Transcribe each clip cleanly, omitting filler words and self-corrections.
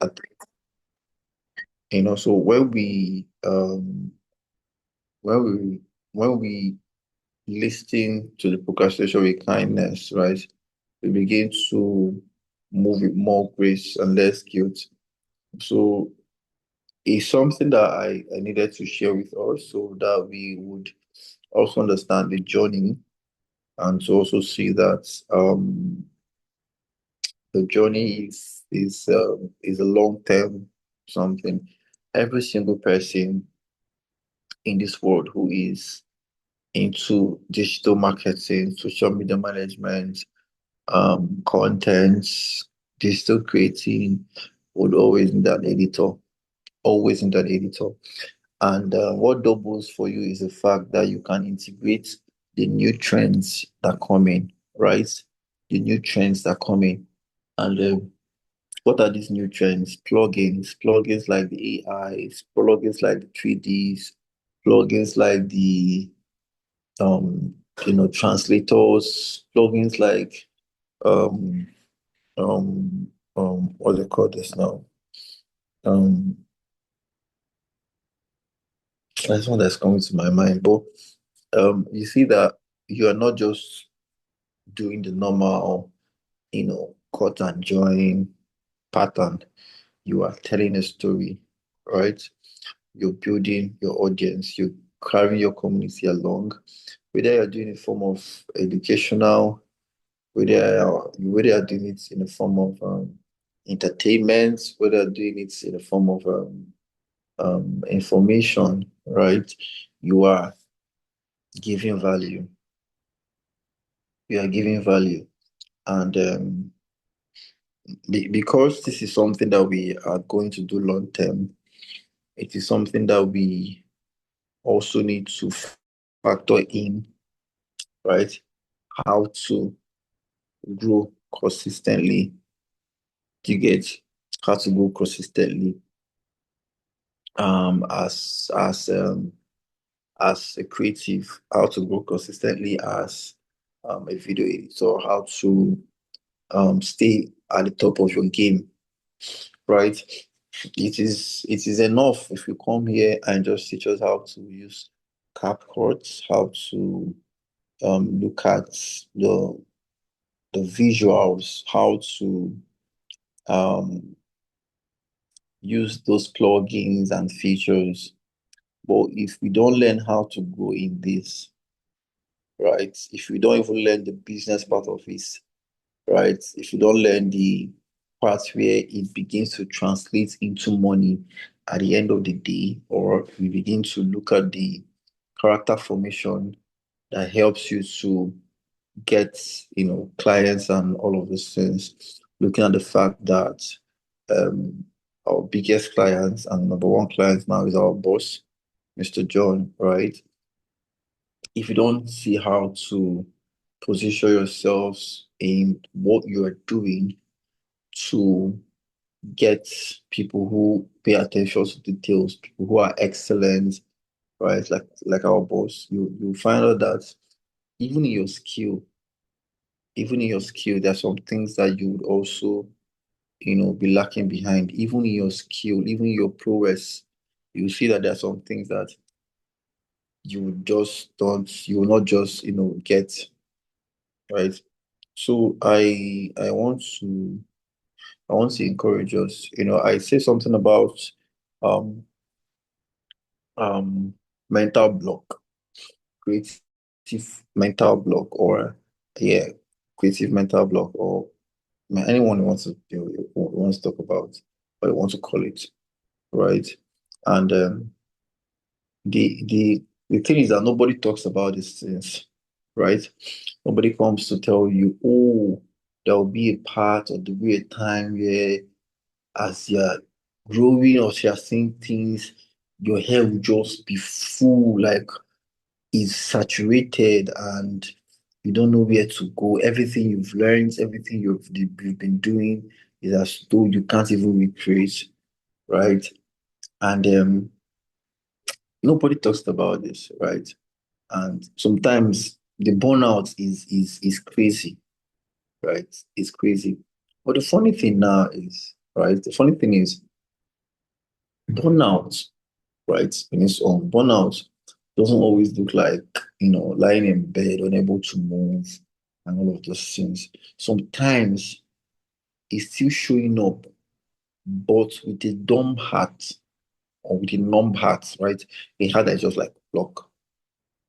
I think, so when we when we listen to the procrastination with kindness, right, we begin to move with more grace and less guilt. So it's something that I needed to share with us so that we would also understand the journey and to also see that the journey is a long term something. Every single person in this world who is into digital marketing, social media management, content, digital creating would always need an editor, always need an editor. And what doubles for you is the fact that you can integrate the new trends that come in, right? The new trends that come in. And what are these new trends? Plugins like the AIs, plugins like the 3Ds, plugins like the translators, plugins like um what do they call this now? Um that's one that's coming to my mind. But you see that you are not just doing the normal, cut and join pattern. You are telling a story, right? You're building your audience, you're carrying your community along, whether you're doing it in form of educational, whether you're doing it in the form of entertainment, whether you're doing it in the form of information, right? You are giving value. You are giving value. And because this is something that we are going to do long term, it is something that we also need to factor in, right? How to grow consistently. You get how to grow consistently um as as um as a creative, how to grow consistently as a video editor, how to stay at the top of your game, right? It is enough if you come here and just teach us how to use CapCut, how to look at the visuals, how to um, use those plugins and features. But if we don't learn how to grow in this, right? If we don't even learn the business part of it, right? If you don't learn the part where it begins to translate into money at the end of the day, or we begin to look at the character formation that helps you to get, clients and all of those things, looking at the fact that our biggest clients and number one client now is our boss, Mr. John, right? If you don't see how to position yourselves in what you are doing to get people who pay attention to details, people who are excellent, right? Like our boss, you find out that even in your skill, there are some things that you would also, be lacking behind. Even in your skill, even your prowess, you see that there are some things that you will not just, get, right? So I want to encourage us. I say something about um um mental block, creative mental block, or yeah, creative mental block, or anyone who wants to talk about what you want to call it, right? And the thing is that nobody talks about these things, right? Nobody comes to tell you, oh, there will be a part or there will be a time where as you're growing or you're seeing things, your hair will just be full, like it's saturated and you don't know where to go. Everything you've learned, everything you've been doing is as though you can't even recreate, right? And nobody talks about this, right? And sometimes the burnout is crazy, right? It's crazy. But the funny thing now is right? The funny thing is, burnout, right, in its own, burnout doesn't always look like, lying in bed, unable to move, and all of those things. Sometimes it's still showing up, but with a dumb heart or with a numb heart, right? A heart that is just like block,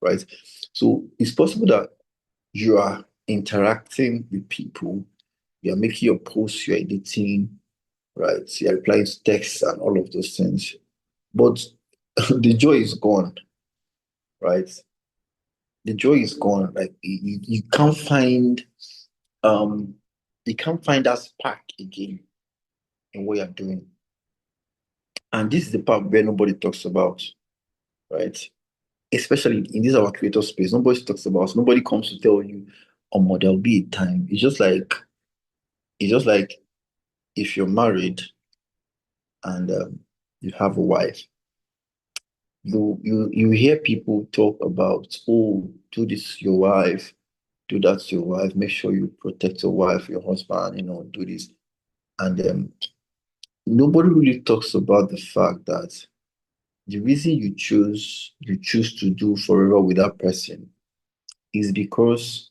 right? So it's possible that you are interacting with people, you're making your posts, you're editing, right? You're replying to texts and all of those things. But the joy is gone, right? The joy is gone. Like you can't find um that spark again in what you're doing. And this is the part where nobody talks about, right? Especially in this our creator space. Nobody talks about, nobody comes to tell you, oh, there'll be a time. It's just like if you're married and you have a wife, you hear people talk about, oh, do this to your wife, do that to your wife, make sure you protect your wife, your husband, do this. And nobody really talks about the fact that the reason you choose to do forever with that person is because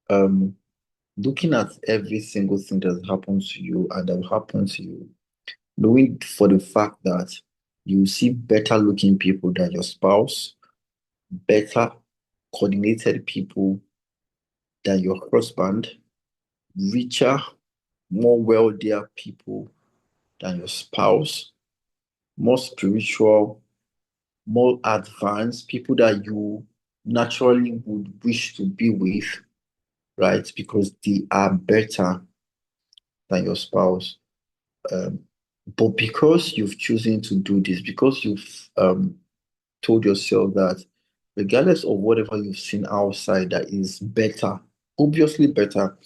um looking at every single thing that happens to you and that will happen to you, knowing for the fact that you see better looking people than your spouse, better coordinated people than your husband, richer, more wealthier people than your spouse, more spiritual, more advanced, people that you naturally would wish to be with, right? Because they are better than your spouse. Um, but because you've chosen to do this, because you've told yourself that regardless of whatever you've seen outside that is better, obviously better,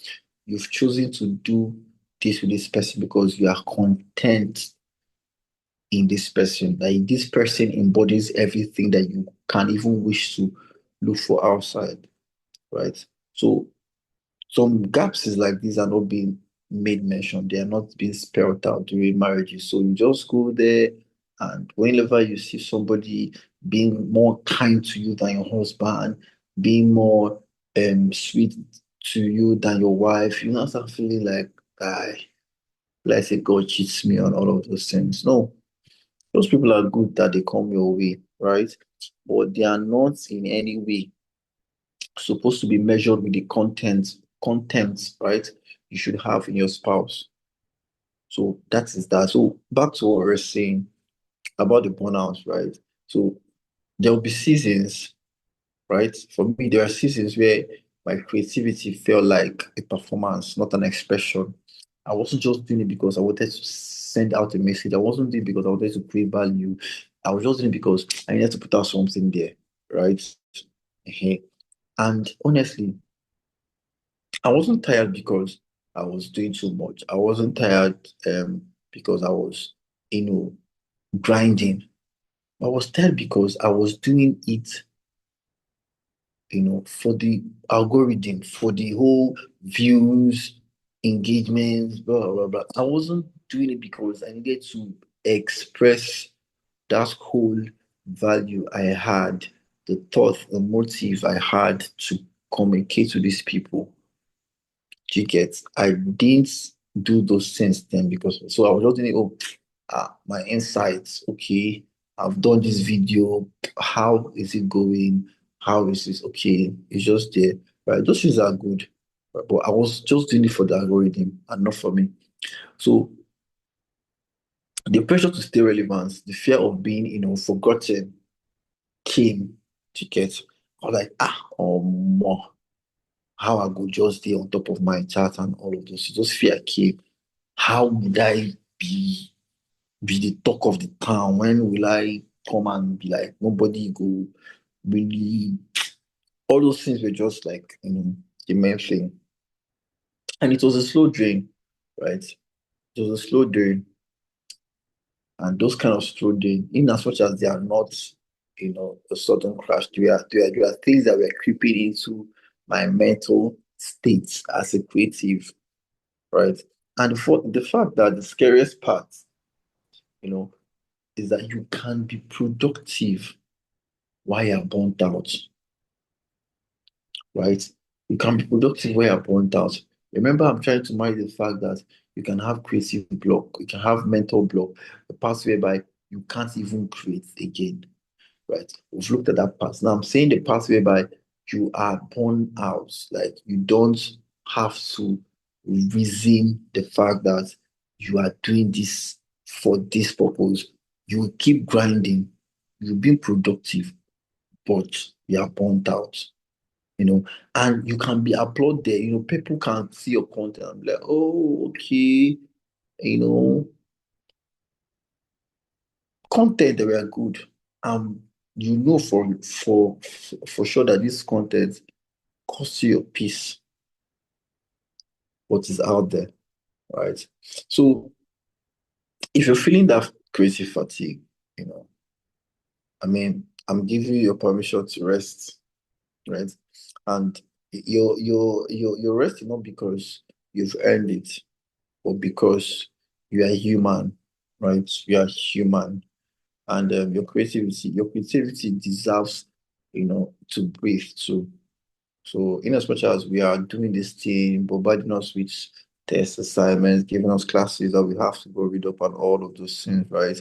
you've chosen to do this with this person because you are content in this person. Like this person embodies everything that you can even wish to look for outside, right? So some gaps is like these are not being made mention. They are not being spelled out during marriages. So you just go there, and whenever you see somebody being more kind to you than your husband, being more sweet to you than your wife, you now start feeling like, I like say God cheats me on all of those things. No, those people are good that they come your way, right? But they are not in any way supposed to be measured with the content, right? You should have in your spouse. So that is that. So back to what we we're saying about the burnout, right? So there will be seasons, right? For me, there are seasons where my creativity felt like a performance, not an expression. I wasn't just doing it because I wanted to send out a message. I wasn't doing it because I wanted to create value. I was just doing it because I needed to put out something there, right? Mhm. And honestly, I wasn't tired because I was doing too much. I wasn't tired because I was, you know, grinding. I was tired because I was doing it, for the algorithm, for the whole views, engagements, blah, blah, blah. I wasn't doing it because I needed to express that whole value I had, the thought, the motive I had to communicate to these people. Do you get? I didn't do those things then because so I was just thinking, oh, my insights. Okay, I've done this video. How is it going? How is this? Okay, it's just there. Right, those things are good, but I was just doing it for the algorithm and not for me. So the pressure to stay relevant, the fear of being, forgotten came to get. I was like, more. How I go just stay on top of my chart and all of those. Just fear came. How would I be the talk of the town? When will I come and be like nobody go really? All those things were just like the main thing, and it was a slow drain, right? It was a slow drain, and those kind of slow drain, in as much as they are not, a sudden crash, they are things that were creeping into my mental states as a creative, right? And for the fact that the scariest part, you know, is that you can be productive while you're burnt out, right? You can be productive while you're burnt out. Remember, I'm trying to mind the fact that you can have creative block, you can have mental block, the part whereby you can't even create again, right? We've looked at that part. Now I'm saying the part whereby you are born out, like you don't have to reason the fact that you are doing this for this purpose. You will keep grinding, you'll be productive, but you are burnt out, you know, and you can be uploaded there, people can see your content and be like, oh, okay, you know, content that were good. Um, for sure that this content costs you your peace, what is out there, right? So if you're feeling that creative fatigue, you know, I mean, I'm giving you your permission to rest, right? And you're resting not because you've earned it, but because you are human, right? You are human, and your creativity deserves, to breathe too. So, in as much as we are doing this thing, bombarding us with test assignments, giving us classes that we have to go read up on all of those things, right?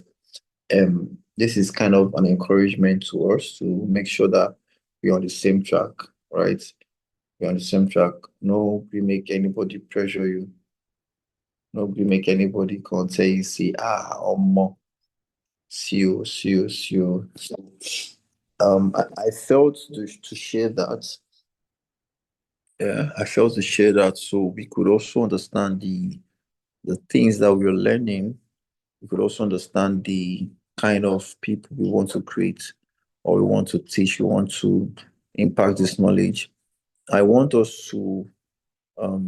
This is kind of an encouragement to us to make sure that we're on the same track, right? We're on the same track. No, we make anybody pressure you. No, we make anybody come tell you, say, more, see you. So, I felt to share that. Yeah, I felt to share that so we could also understand the things that we're learning. We could also understand the kind of people we want to create or we want to teach, we want to impact this knowledge. I want us to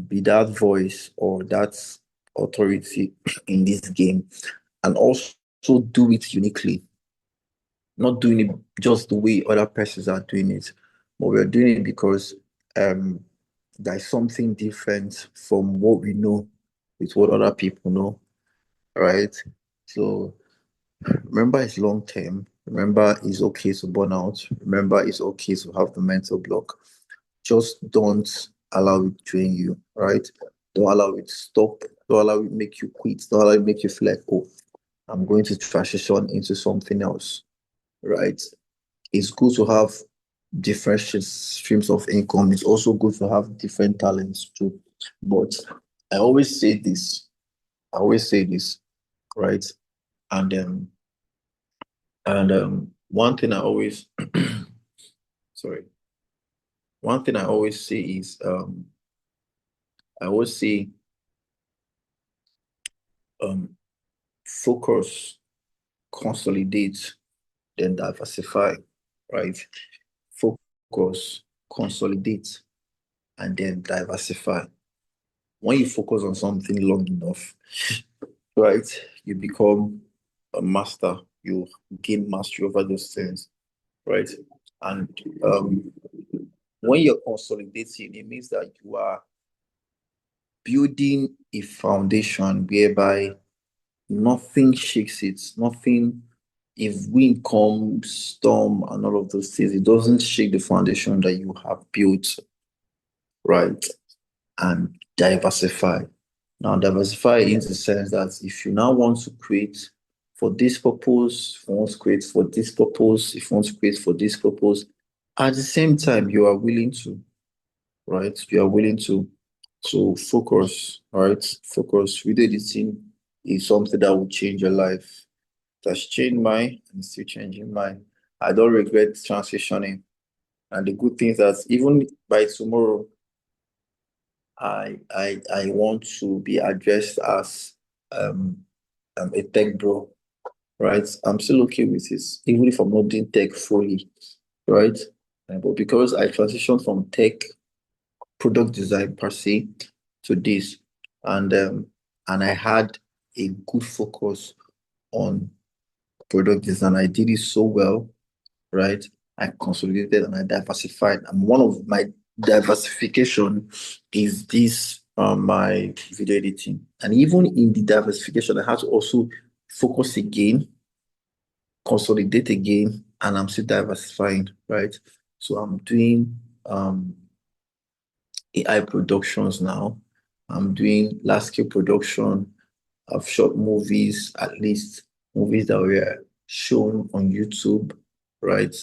be that voice or that authority in this game and also do it uniquely, not doing it just the way other persons are doing it, but we're doing it because um, there's something different from what we know with what other people know, right? So remember, it's long term. Remember, it's okay to burn out. Remember, it's okay to have the mental block. Just don't allow it to drain you, right? Don't allow it to stop. Don't allow it to make you quit. Don't allow it to make you feel like, oh, I'm going to transition into something else, right? It's good to have different streams of income. It's also good to have different talents too. But I always say this. I always say this, right? And one thing I always sorry, one thing I always say is I always say um focus, consolidate, then diversify, right? Focus, consolidate, and then diversify. When you focus on something long enough, right, you become a master. You gain mastery over those things, right? And um, when you're consolidating, it means that you are building a foundation whereby nothing shakes it, nothing, if wind comes, storm, and all of those things, it doesn't shake the foundation that you have built, right? And diversify. Now, diversify in the sense that if you now want to create for this purpose, if you want to create for this purpose, if you want to create for this purpose, at the same time, you are willing to, right? You are willing to focus, right? Focus. Video editing is something that will change your life. That's changed mine and it's still changing mine. I don't regret transitioning. And the good thing is that even by tomorrow, I want to be addressed as um, a tech bro, right? I'm still okay with this, even if I'm not doing tech fully, right? But because I transitioned from tech product design per se to this, and I had a good focus on product design. I did it so well, right? I consolidated and I diversified. And one of my diversification is this my video editing. And even in the diversification, I had to also focus again, consolidate again, and I'm still diversifying, right? So I'm doing AI productions now. I'm doing large scale production of short movies, at least movies that were shown on YouTube, right?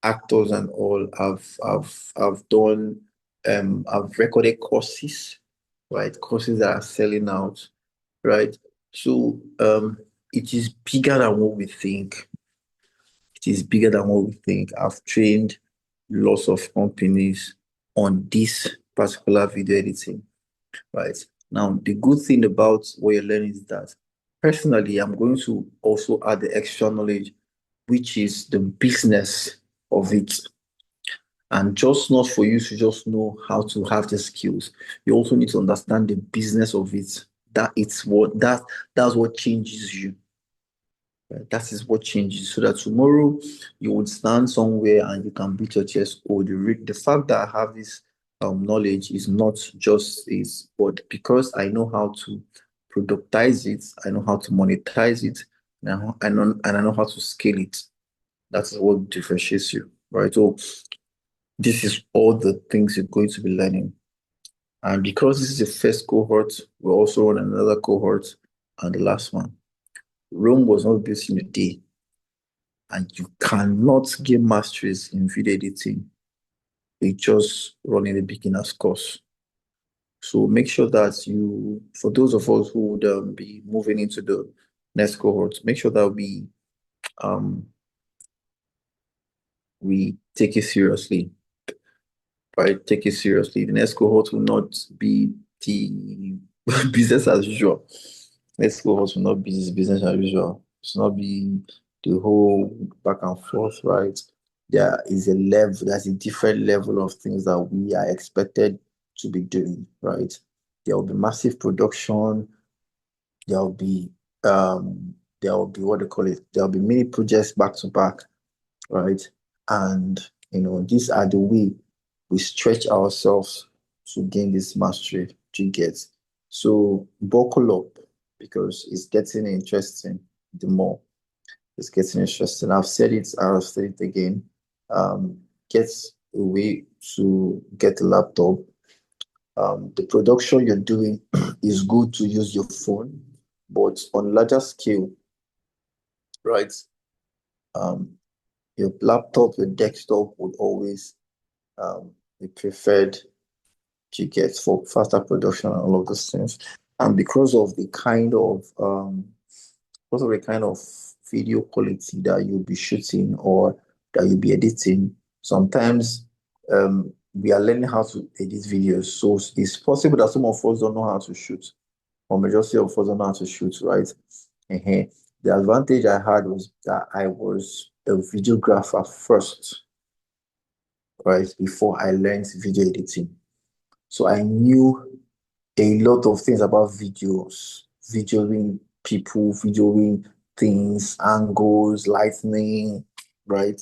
Actors and all. I've done I've recorded courses, right? Courses that are selling out, right? So it is bigger than what we think. It is bigger than what we think. I've trained lots of companies on this particular video editing, right? Now, the good thing about what you're learning is that personally, I'm going to also add the extra knowledge, which is the business of it. And just not for you to just know how to have the skills. You also need to understand the business of it. That's what changes you. Right? That is what changes. So that tomorrow you would stand somewhere and you can beat your chest. Oh, the fact that I have this knowledge is not just is, but because I know how to productize it, I know how to monetize it, and I know how to scale it. That's what differentiates you, right? So this is all the things you're going to be learning. And because this is the first cohort, we're also on another cohort and the last one. Rome was not built in a day, and you cannot gain masteries in video editing with just running a beginner's course. So make sure that you, for those of us who would be moving into the next cohort, make sure that um, we take it seriously, right? Take it seriously. The next cohort will not be the business as usual. Next cohort will not be business as usual. It's not be the whole back and forth, right? There is a level, there's a different level of things that we are expected to be doing, right? There will be massive production, there will be what they call it, there will be many projects back to back, right? And these are the way we stretch ourselves to gain this mastery to get. So buckle up because it's getting interesting the more it's getting interesting. I've said it, I'll say it again. Get a way to get a laptop. The production you're doing is good to use your phone, but on larger scale, right? Um, your laptop, your desktop would always be preferred to get for faster production and all of those things. And because of the kind of video quality that you'll be shooting or that you'll be editing, sometimes we are learning how to edit videos. So it's possible that some of us don't know how to shoot, or majority of us don't know how to shoot, right? The advantage I had was that I was a videographer first, right? Before I learned video editing. So I knew a lot of things about videos, videoing people, videoing things, angles, lighting, right?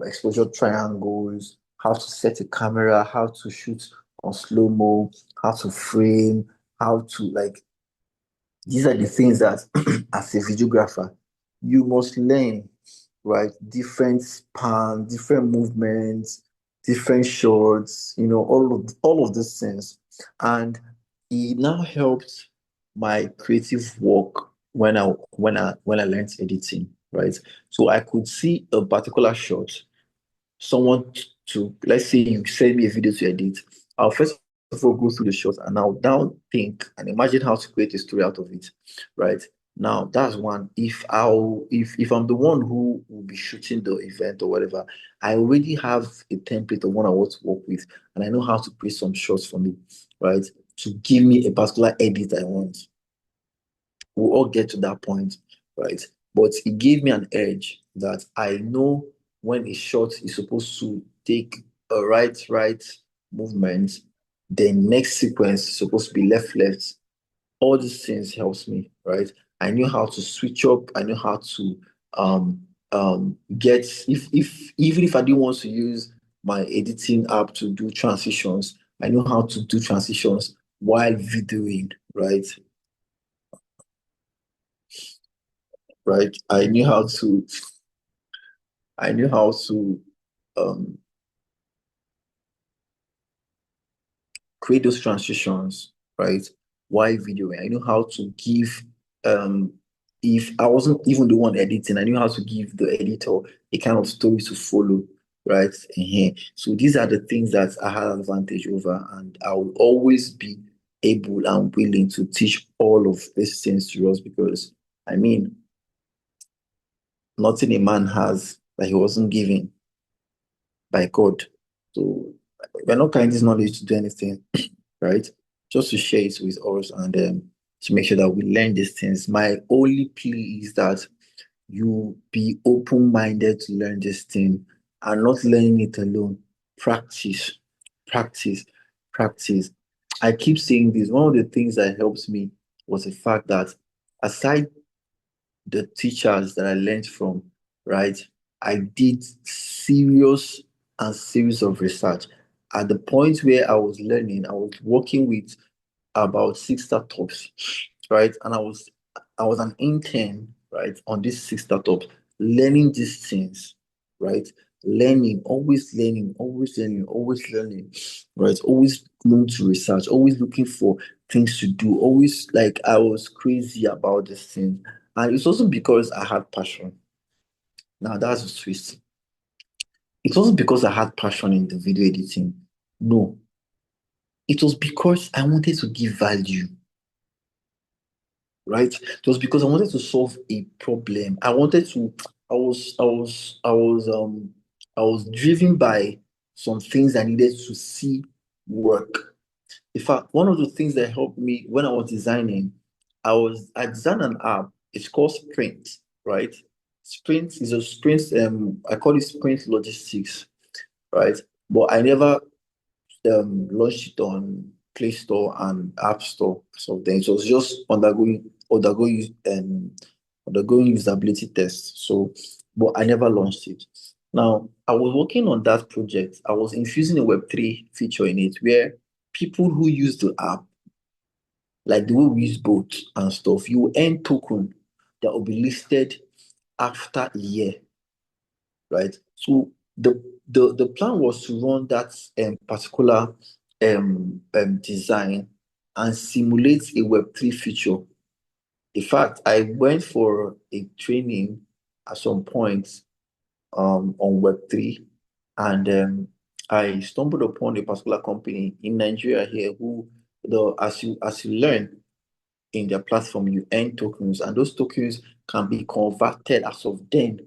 Exposure triangles, how to set a camera, how to shoot on slow-mo, how to frame, how to like, these are the things that as a videographer, you must learn, right? Different span, different movements, different shots, all of these things. And it now helped my creative work when I learned editing, right? So I could see a particular shot, someone to, let's say you send me a video to edit. I'll first of all go through the shots and I'll now think and imagine how to create a story out of it, right? Now that's one. If I'm the one who will be shooting the event or whatever, I already have a template of what I want to work with, and I know how to create some shots for me, right? To give me a particular edit I want. We'll all get to that point, right? But it gave me an edge that I know when a shot is supposed to take a right movement, the next sequence is supposed to be left. All these things helps me, right? I knew how to switch up. I know how to get, if even if I didn't want to use my editing app to do transitions, I know how to do transitions while videoing, right? Right. I knew how to um create those transitions, right? While videoing. I knew how to give um if I wasn't even the one editing, I knew how to give the editor a kind of story to follow, right? So these are the things that I had advantage over, and I will always be able and willing to teach all of these things to us because I mean nothing a man has that he wasn't given by God. So we're not carrying this knowledge to do anything, right? Just to share it with us and to make sure that we learn these things. My only plea is that you be open-minded to learn this thing and not learning it alone. Practice, practice, practice. I keep saying this. One of the things that helps me was the fact that aside the teachers that I learned from, right? I did serious and series of research. At the point where I was learning, I was working with about six startups, right? And I was an intern, right, on these six startups, learning these things, right? Learning, always learning, always learning, always learning, right? Always going to research, always looking for things to do, always like I was crazy about this thing. And it's also because I had passion. Now that's a twist. It wasn't because I had passion in the video editing. No, it was because I wanted to give value, right? It was because I wanted to solve a problem. I was driven by some things I needed to see work. In fact, one of the things that helped me when I was designing, I designed an app. It's called Sprint, right? Sprint is a sprint, I call it Sprint Logistics, right? But I never launched it on Play Store and App Store. So then it was just undergoing usability tests. So, but I never launched it. Now, I was working on that project. I was infusing a Web3 feature in it where people who use the app, like the way we use bots and stuff, you will earn token that will be listed after a year, right? So the plan was to run that particular design and simulate a Web3 feature. In fact, I went for a training at some point on Web3, and I stumbled upon a particular company in Nigeria here who, as you learn in their platform, you earn tokens, and those tokens can be converted as of then,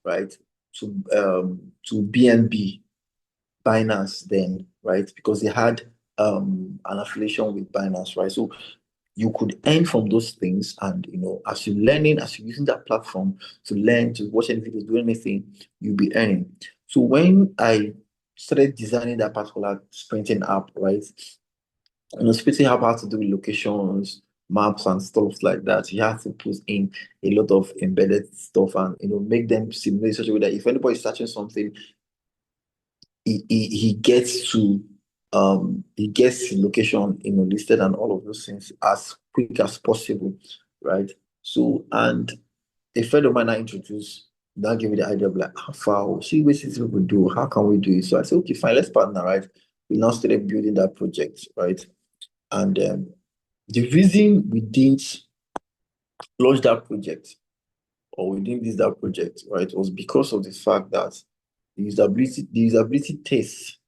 right, to BNB, Binance then, right, because they had an affiliation with Binance, right? So you could earn from those things, and as you're learning, as you're using that platform to learn, to watch any videos, do anything, you'll be earning. So when I started designing that particular sprinting app, right, sprinting app had to do with locations, maps, and stuff like that. You have to put in a lot of embedded stuff and make them simulate such a way that if anybody's searching something, he gets his location listed and all of those things as quick as possible, right? So, and a friend of mine I introduced that gave me the idea of like how far see what these people do, how can we do it? So I said, okay, fine, let's partner, right? We now started building that project, right? And the reason we didn't launch that project or we didn't use that project, right, was because of the fact that the usability test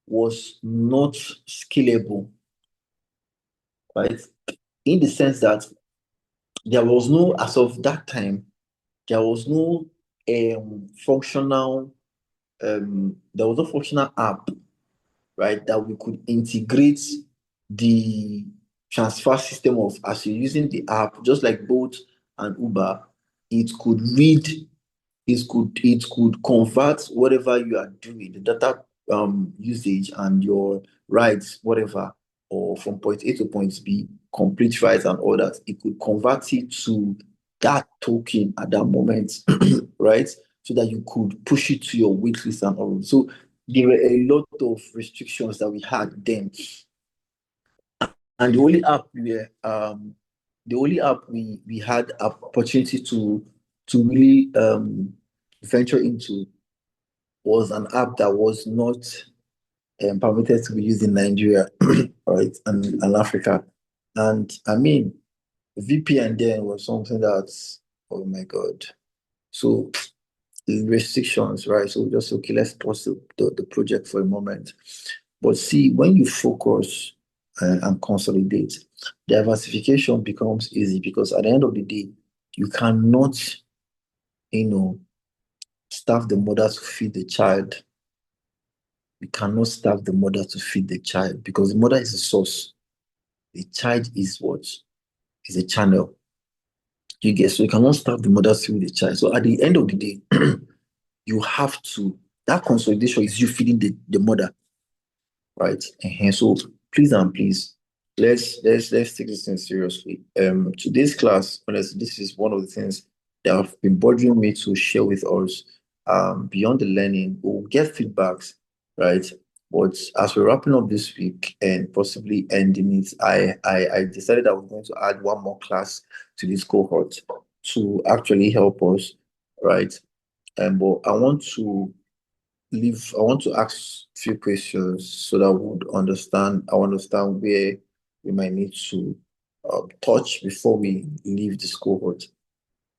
was not scalable, right? In the sense that there was no, as of that time, there was no functional app, right, that we could integrate the transfer system of as you're using the app, just like Bolt and Uber, it could read it could convert whatever you are doing, the data usage and your rides, whatever, or from point A to point B, complete rides and all that. It could convert it to that token at that moment, right? So that you could push it to your wait list and all. So there were a lot of restrictions that we had then. And the only app we had opportunity to really venture into was an app that was not permitted to be used in Nigeria, right, and Africa. And I mean, VPN then was something that's, oh my God. So restrictions, right? So just okay, let's pause the project for a moment. But see, when you focus and consolidate, diversification becomes easy because at the end of the day, you cannot, you know, starve the mother to feed the child. You cannot starve the mother to feed the child because the mother is a source. The child is what? Is a channel. You get, so you cannot starve the mother to feed the child. So at the end of the day, you have to, that consolidation is you feeding the mother, right? And so please and please, let's take this thing seriously. Today's class, honestly, this is one of the things that have been bothering me to share with us. Beyond the learning, we'll get feedbacks, right? But as we're wrapping up this week and possibly ending it, I decided I was going to add one more class to this cohort to actually help us, right? But I want to ask a few questions so that I understand where we might need to touch before we leave this cohort.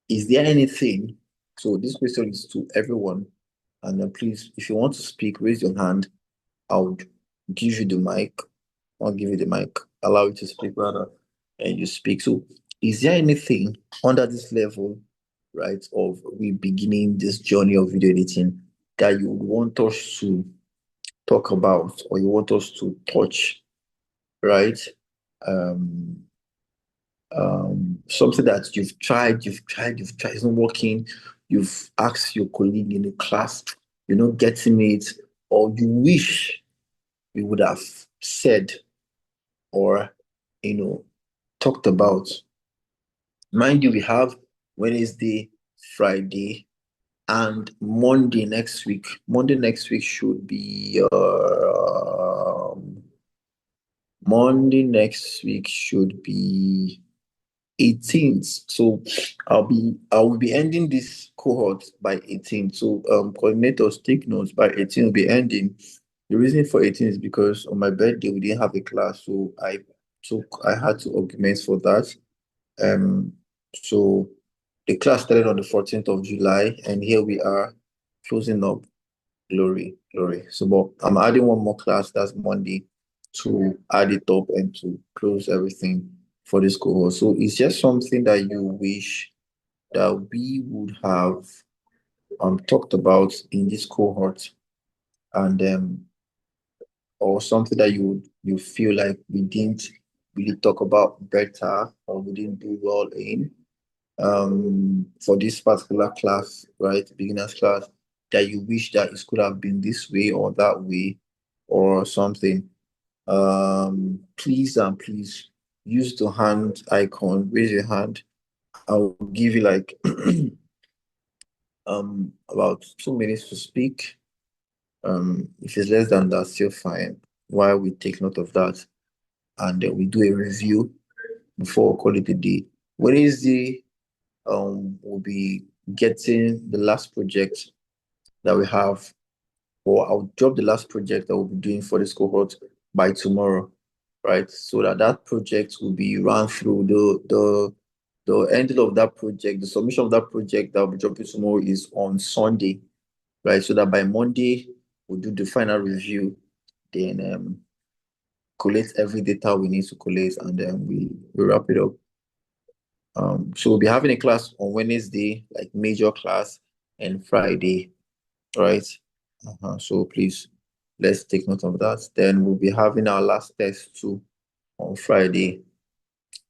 Is there anything? So this question is to everyone, and please, if you want to speak, raise your hand. I'll give you the mic. I'll give you the mic. Allow you to speak rather, and you speak. So, is there anything under this level, right, of we beginning this journey of video editing that you would want us to talk about or you want us to touch, right? Um, Something that you've tried, it's not working. You've asked your colleague in the class, you're not getting it, or you wish you would have said or you know talked about. Mind you, we have Wednesday, Friday, and Monday next week. Monday next week should be Monday next week should be 18th. So I will be ending this cohort by 18th. So coordinators take notes by 18th will be ending. The reason for 18 is because on my birthday we didn't have a class, so I had to augment for that. Um so the class started on the 14th of July and here we are closing up. Glory, glory. So, but I'm adding one more class, that's Monday, to add it up and to close everything for this cohort. So, it's just something that you wish that we would have talked about in this cohort, and or something that you feel like we didn't really talk about better or we didn't do well in for this particular class, right? Beginners class, that you wish that it could have been this way or that way or something. Please and please use the hand icon, raise your hand. I'll give you like about 2 minutes to speak. If it's less than that, still fine. While we take note of that and then we do a review before we call it a day. Wednesday, we'll be getting the last project that we have, or I'll drop the last project that we'll be doing for this cohort by tomorrow, right? So that project will be run through the ending of that project, the submission of that project that will be dropping tomorrow is on Sunday, right? So that by Monday we'll do the final review, then collect every data we need to collect, and then we wrap it up. So we'll be having a class on Wednesday, like major class, and Friday, right? So please, let's take note of that. Then we'll be having our last test too on Friday.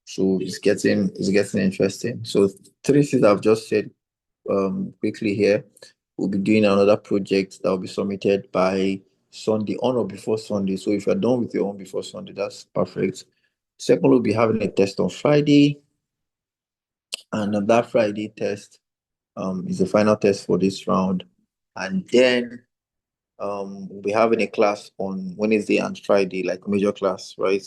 So it's getting interesting. So three things I've just said quickly here. We'll be doing another project that will be submitted by Sunday, on or before Sunday. So if you're done with your own before Sunday, that's perfect. Second, we'll be having a test on Friday, and that Friday test is the final test for this round. And then we'll be having a class on Wednesday and Friday, like major class, right?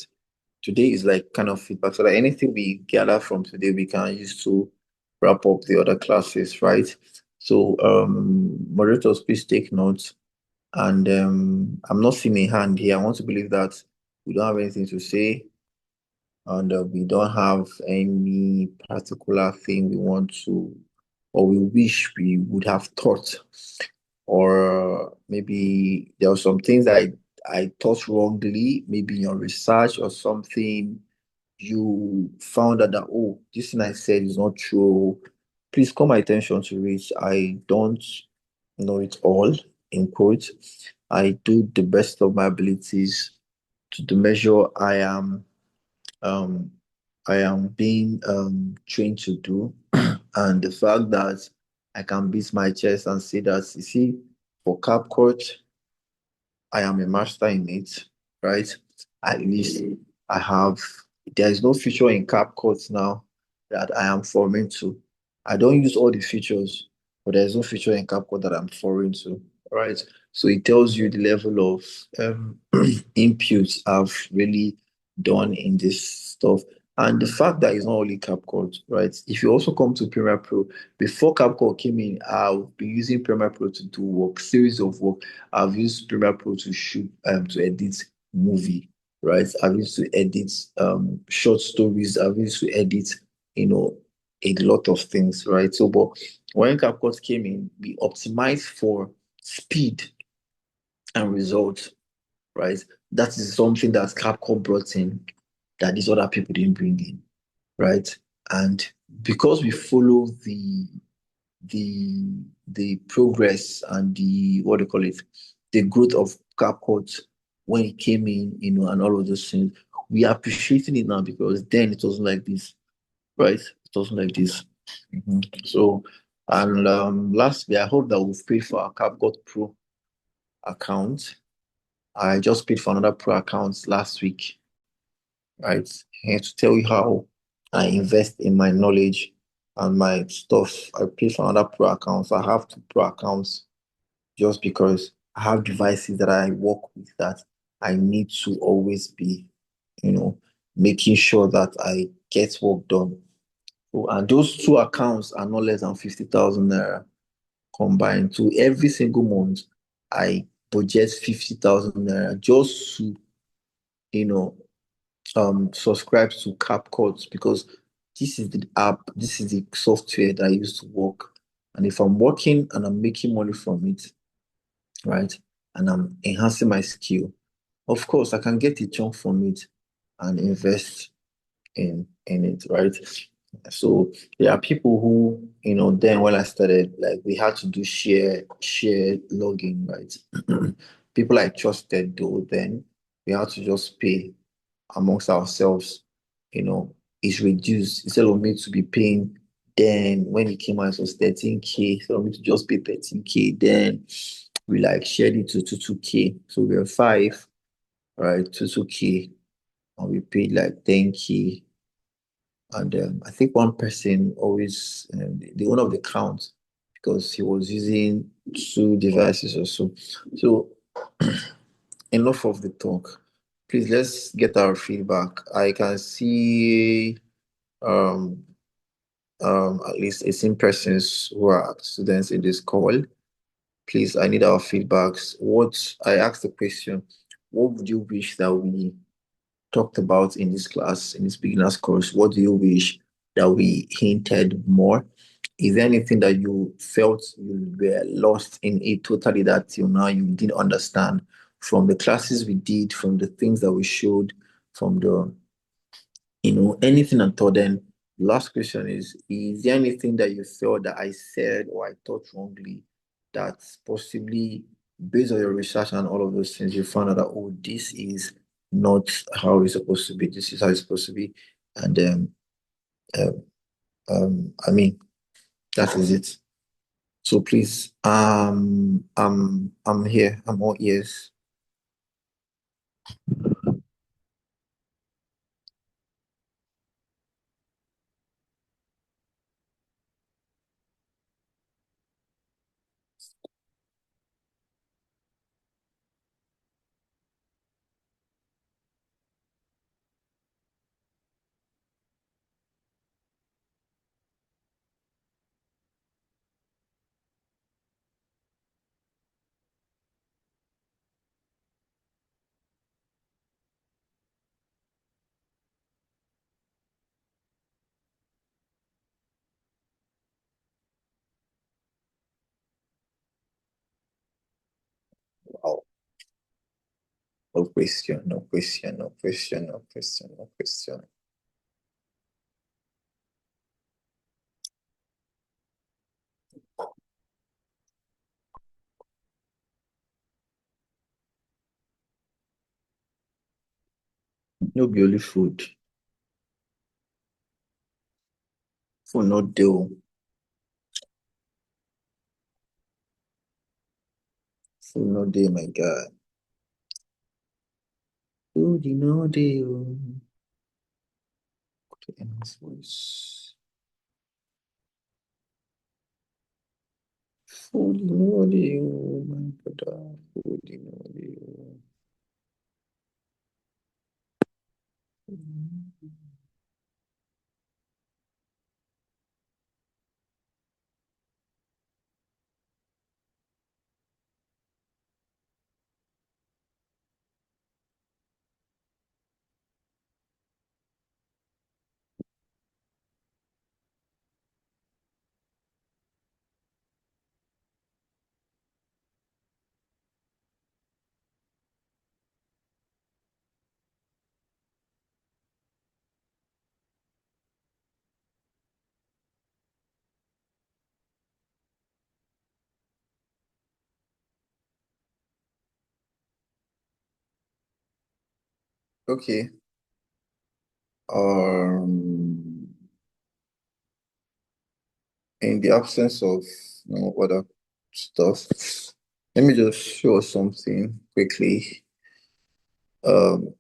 today is like kind of feedback. So that anything we gather from today, we can use to wrap up the other classes, right? So, moderators, please take notes. And I'm not seeing a hand here. I want to believe that we don't have anything to say, and we don't have any particular thing we want to, or we wish we would have thought, or maybe there are some things that I thought wrongly, maybe in your research or something you found out that, oh, this thing I said is not true. Please call my attention to it. I don't know it all, in quotes. I do the best of my abilities to the measure um I am being trained to do. And the fact that I can beat my chest and say that, you see, for CapCut, I am a master in it, right? At least I have, there is no feature in CapCut now that I am foreign to. I don't use all the features, but there's no feature in CapCut that I'm foreign to, right? So it tells you the level of inputs I've really done in this stuff. And the fact that it's not only CapCut, right? If you also come to Premiere Pro, before CapCut came in, I've been using Premiere Pro to do work, series of work. I've used Premiere Pro to shoot to edit movie, right? I've used to edit short stories. I've used to edit, you know, a lot of things, right? So, but when CapCut came in, we optimized for speed and results, right? That is something that CapCut brought in that these other people didn't bring in, right? And because we follow the the progress and the what do you call it, the growth of CapCut when it came in, and all of those things, we are appreciating it now because then it wasn't like this, right? It wasn't like this. So, and lastly, I hope that we've paid for our CapCut Pro account. I just paid for another Pro account last week, right? And to tell you how I invest in my knowledge and my stuff. I pay for another Pro account. So I have two Pro accounts just because I have devices that I work with that I need to always be, you know, making sure that I get work done. So, and those two accounts are not less than 50,000 naira combined. So every single month, I budget 50,000 naira just to, you know, subscribe to CapCut because this is the app, this is the software that I use to work. And if I'm working and I'm making money from it, right, and I'm enhancing my skill, of course I can get a chunk from it and invest in it, right? So there are people who, then when I started, like we had to do share login, right? People I trusted though, then we had to just pay amongst ourselves, it's reduced. Instead of me to be paying, then when it came out, it was 13K. So me to just pay 13K. Then we like shared it to 2K. So we were five, right? 2K. And we paid like 10K. And I think one person always, the owner of the account, because he was using two devices or so. So enough of the talk. Please let's get our feedback. I can see um at least 18 persons who are students in this call. Please, I need our feedbacks. What I asked the question, what would you wish that we talked about in this class, in this beginner's course? What do you wish that we hinted more? Is there anything that you felt you were lost in it totally that till now you didn't understand from the classes we did, from the things that we showed, from the anything at all? Then last question is there anything that you felt that I said or I thought wrongly that possibly based on your research and all of those things, you found out that, oh, this is not how it's supposed to be, this is how it's supposed to be. And um, I mean, that is it. So please, I'm here. I'm all ears. No question, no question, no question, no question, no question. No be only food. Food no deal. Food no deal, my God. Food no deal. Okay, endless voice. Food no deal, my brother. Food no deal. Okay. Um, in the absence of other stuff, let me just show us something quickly. Um,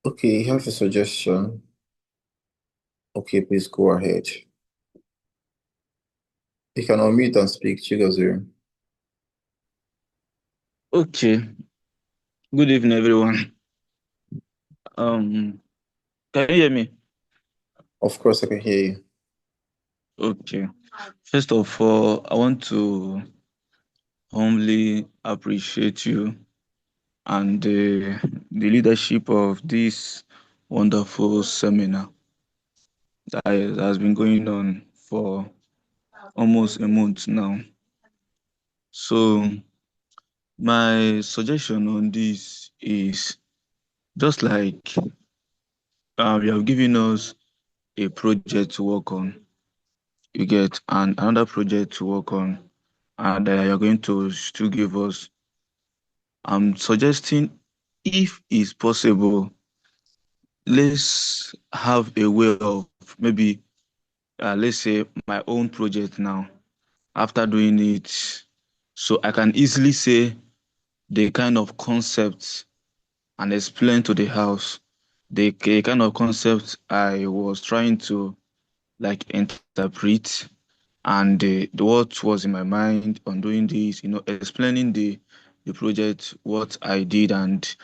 okay, you have a suggestion. Okay, please go ahead. You can unmute and speak, Chigazir. Okay. Good evening, everyone. Um, can you hear me? Of course, I can hear you. Okay. First of all, I want to humbly appreciate you and the leadership of this wonderful seminar that has been going on for almost a month now. So, my suggestion on this is just like you have given us a project to work on. You get another project to work on, and you're going to still give us. I'm suggesting, if it's possible, let's have a way of maybe, let's say, my own project now. After doing it, so I can easily say the kind of concepts and explain to the house the kind of concept I was trying to like interpret, and what was in my mind on doing this, explaining the project, what I did, and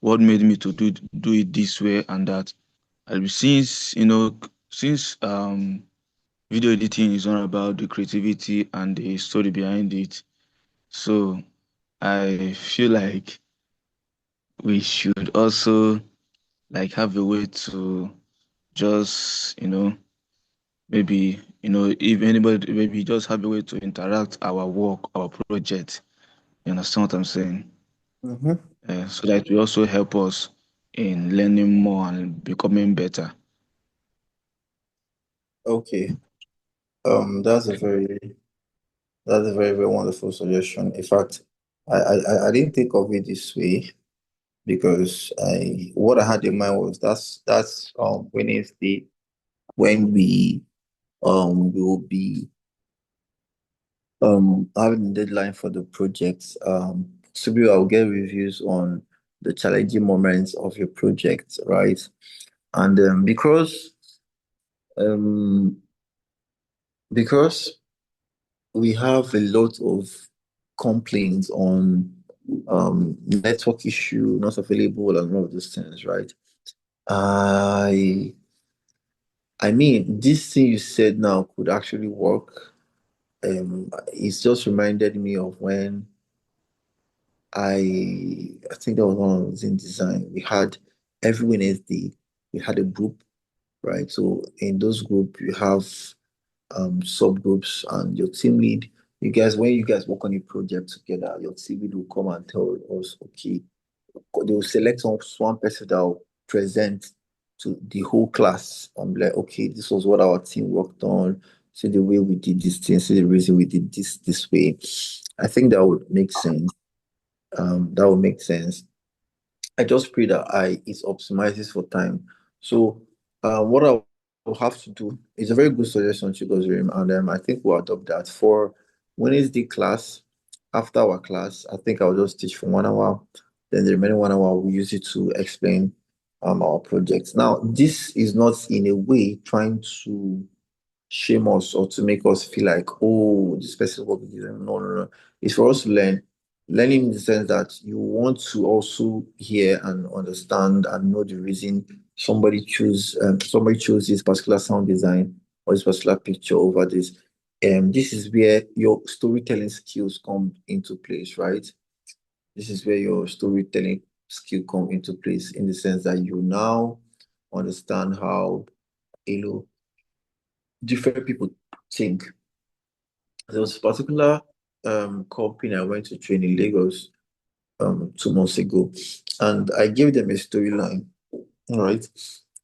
what made me to do it this way and that. Since video editing is all about the creativity and the story behind it, so I feel like we should also like have a way to just maybe if anybody, maybe just have a way to interact our work, our project. You understand what I'm saying? Mm-hmm. So that will also help us in learning more and becoming better. Okay. That's a very wonderful suggestion. In fact, I didn't think of it this way because I what I had in mind was that's Wednesday when we will be having a deadline for the project. So I'll get reviews on the challenging moments of your project, right? And um because we have a lot of complaints on network issue, not available, and all of those things, right? I I mean, this thing you said now could actually work. It's just reminded me of when I think that was when I was in design. We had every Wednesday we had a group, right? So in those group you have subgroups and your team lead. You guys, when you guys work on a project together, your team lead will come and tell us, okay, they will select one person that will present to the whole class. I'm like, okay, this was what our team worked on. See the way we did this thing, see the reason we did this way. I think that would make sense. That would make sense. I just pray that it optimizes for time. So what I will have to do is a very good suggestion, Chigozerim, and I think we'll adopt that for Wednesday class. After our class, I think I'll just teach for 1 hour. Then the remaining 1 hour we'll use it to explain our projects. Now, this is not in a way trying to shame us or to make us feel like, oh, this person will be no, no, no. It's for us to learn. Learning in the sense that you want to also hear and understand and know the reason somebody chose this particular sound design or this particular picture over this. This is where your storytelling skills come into place, right? This is where your storytelling skill come into place in the sense that you now understand how different people think. There was a particular company I went to train in Lagos 2 months ago, and I gave them a storyline. All right,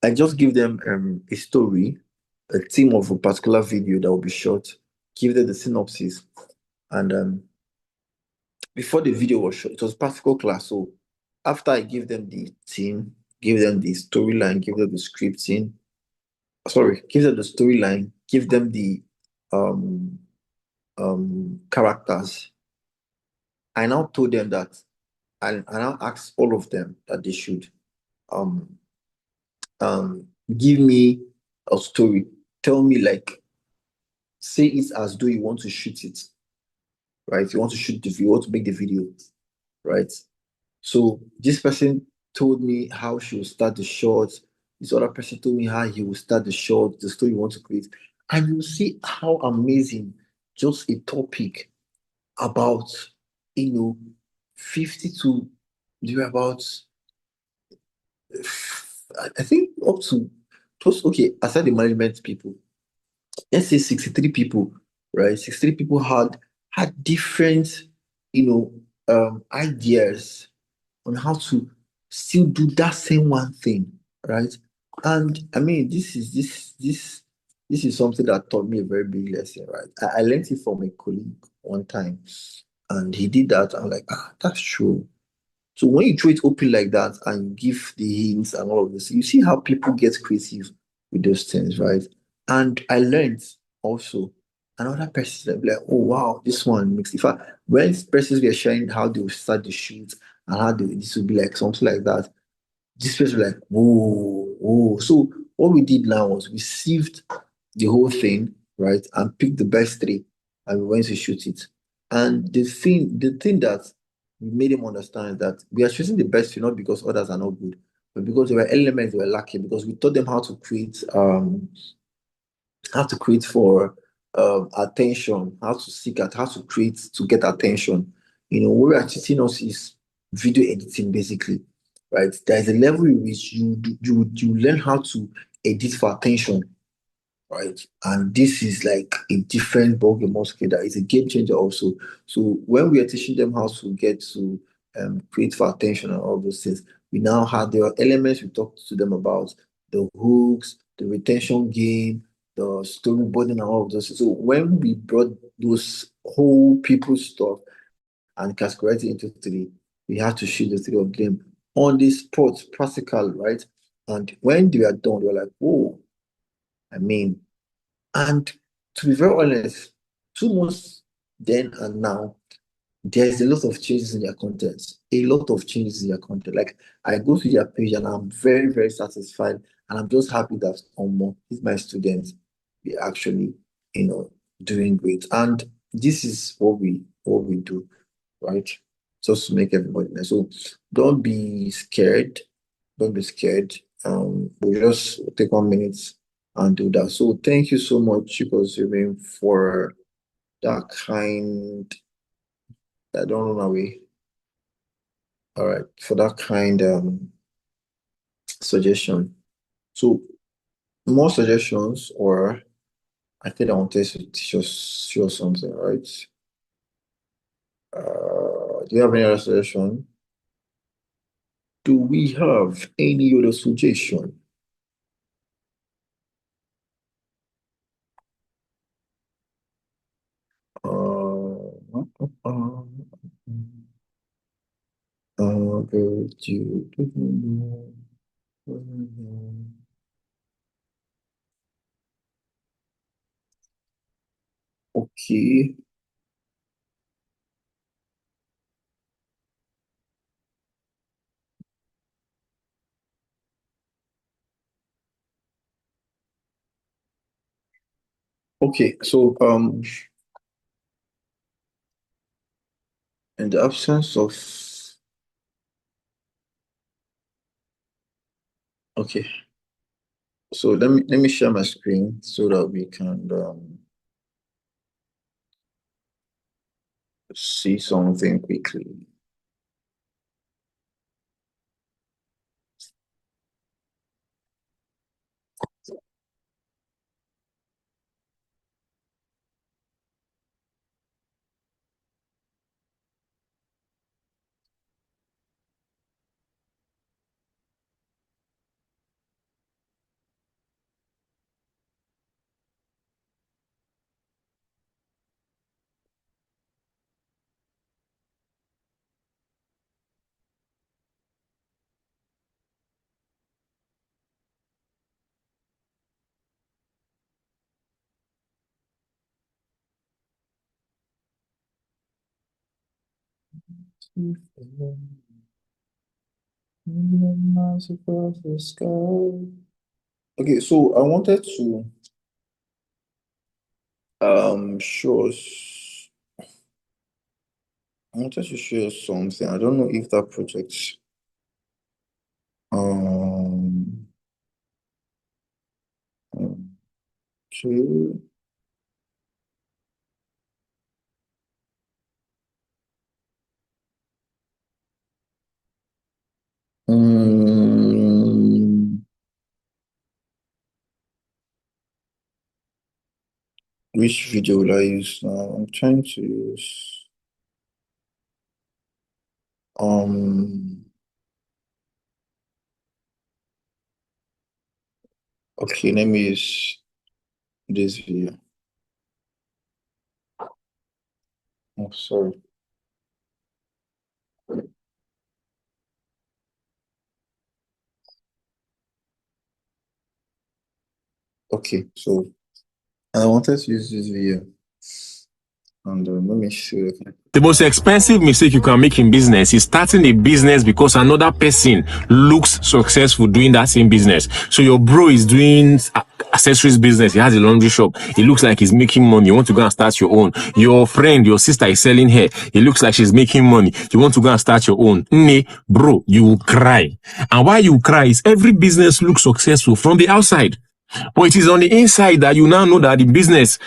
I just give them a story, a theme of a particular video that will be shot, give them the synopsis, and before the video was shot, it was practical class. So after I give them the theme, give them the storyline, give them the scripting, sorry, give them the storyline, give them the um characters. I now told them that I now asked all of them that they should um give me a story. Tell me, like, say it as though you want to shoot it, right? You want to shoot the video, you want to make the video, right? So this person told me how she will start the shot. This other person told me how he will start the shot, the story you want to create. And you see how amazing just a topic about, you know, 50 to there are about I think up to close, okay, aside the management people, let's say 63 people, right? 63 people had different, ideas on how to still do that same one thing, right? And I mean, this is something that taught me a very big lesson, right? I learned it from a colleague one time, and he did that. I'm like, that's true. So when you throw it open like that and give the hints and all of this, you see how people get creative with those things, right? And I learned also another person that be like, oh wow, this one makes in fact when persons were sharing how they will start the shoot and how this will be like something like that, this person was like, whoa, whoa. So what we did now was we sieved the whole thing, right, and picked the best three, and we went to shoot it. And the thing that we made him understand is that we are choosing the best three not because others are not good, but because there were elements that were lacking. Because we taught them how to create for attention, how to seek at, how to create to get attention. What we are teaching us is video editing, basically, right? There is a level in which you learn how to edit for attention, right? And this is like a different ballgame altogether. It's a game changer also. So when we are teaching them how to get to create for attention and all those things, we now have there are elements we talked to them about the hooks, the retention game, the storyboarding and all of those. So when we brought those whole people stuff and categorized it into three, we had to shoot the three of them on the spot, practical, right? And when they were done, they were like, "Whoa!" I mean, and to be very honest, 2 months then and now, there's a lot of changes in their content. A lot of changes in their content. Like I go to their page and I'm very, very satisfied. And I'm just happy that these my students be actually, doing great. And this is what we do, right? Just to make everybody know. So don't be scared. Don't be scared. We'll just take 1 minute and do that. So thank you so much, because you've been for that kind. I don't run away. All right, for that kind suggestion. So more suggestions, or I think I wanted to teach us show something, right? Do you have any other suggestion? Do we have any other suggestion? Uh, okay. Okay, so in the absence of okay, so let me share my screen so that we can see something quickly. Okay, so show us I wanted to share something. I don't know if that project um okay. Um, which video will I use now? I'm trying to use um okay, let me use this video. Oh, sorry. Okay, so I wanted to use this video and let me show you. The most expensive mistake you can make in business is starting a business because another person looks successful doing that same business. So your bro is doing accessories business. He has a laundry shop. It looks like he's making money. You want to go and start your own. Your friend, your sister is selling hair. It looks like she's making money. You want to go and start your own. Bro, you will cry. And why you cry is every business looks successful from the outside. But it is on the inside that you now know that the business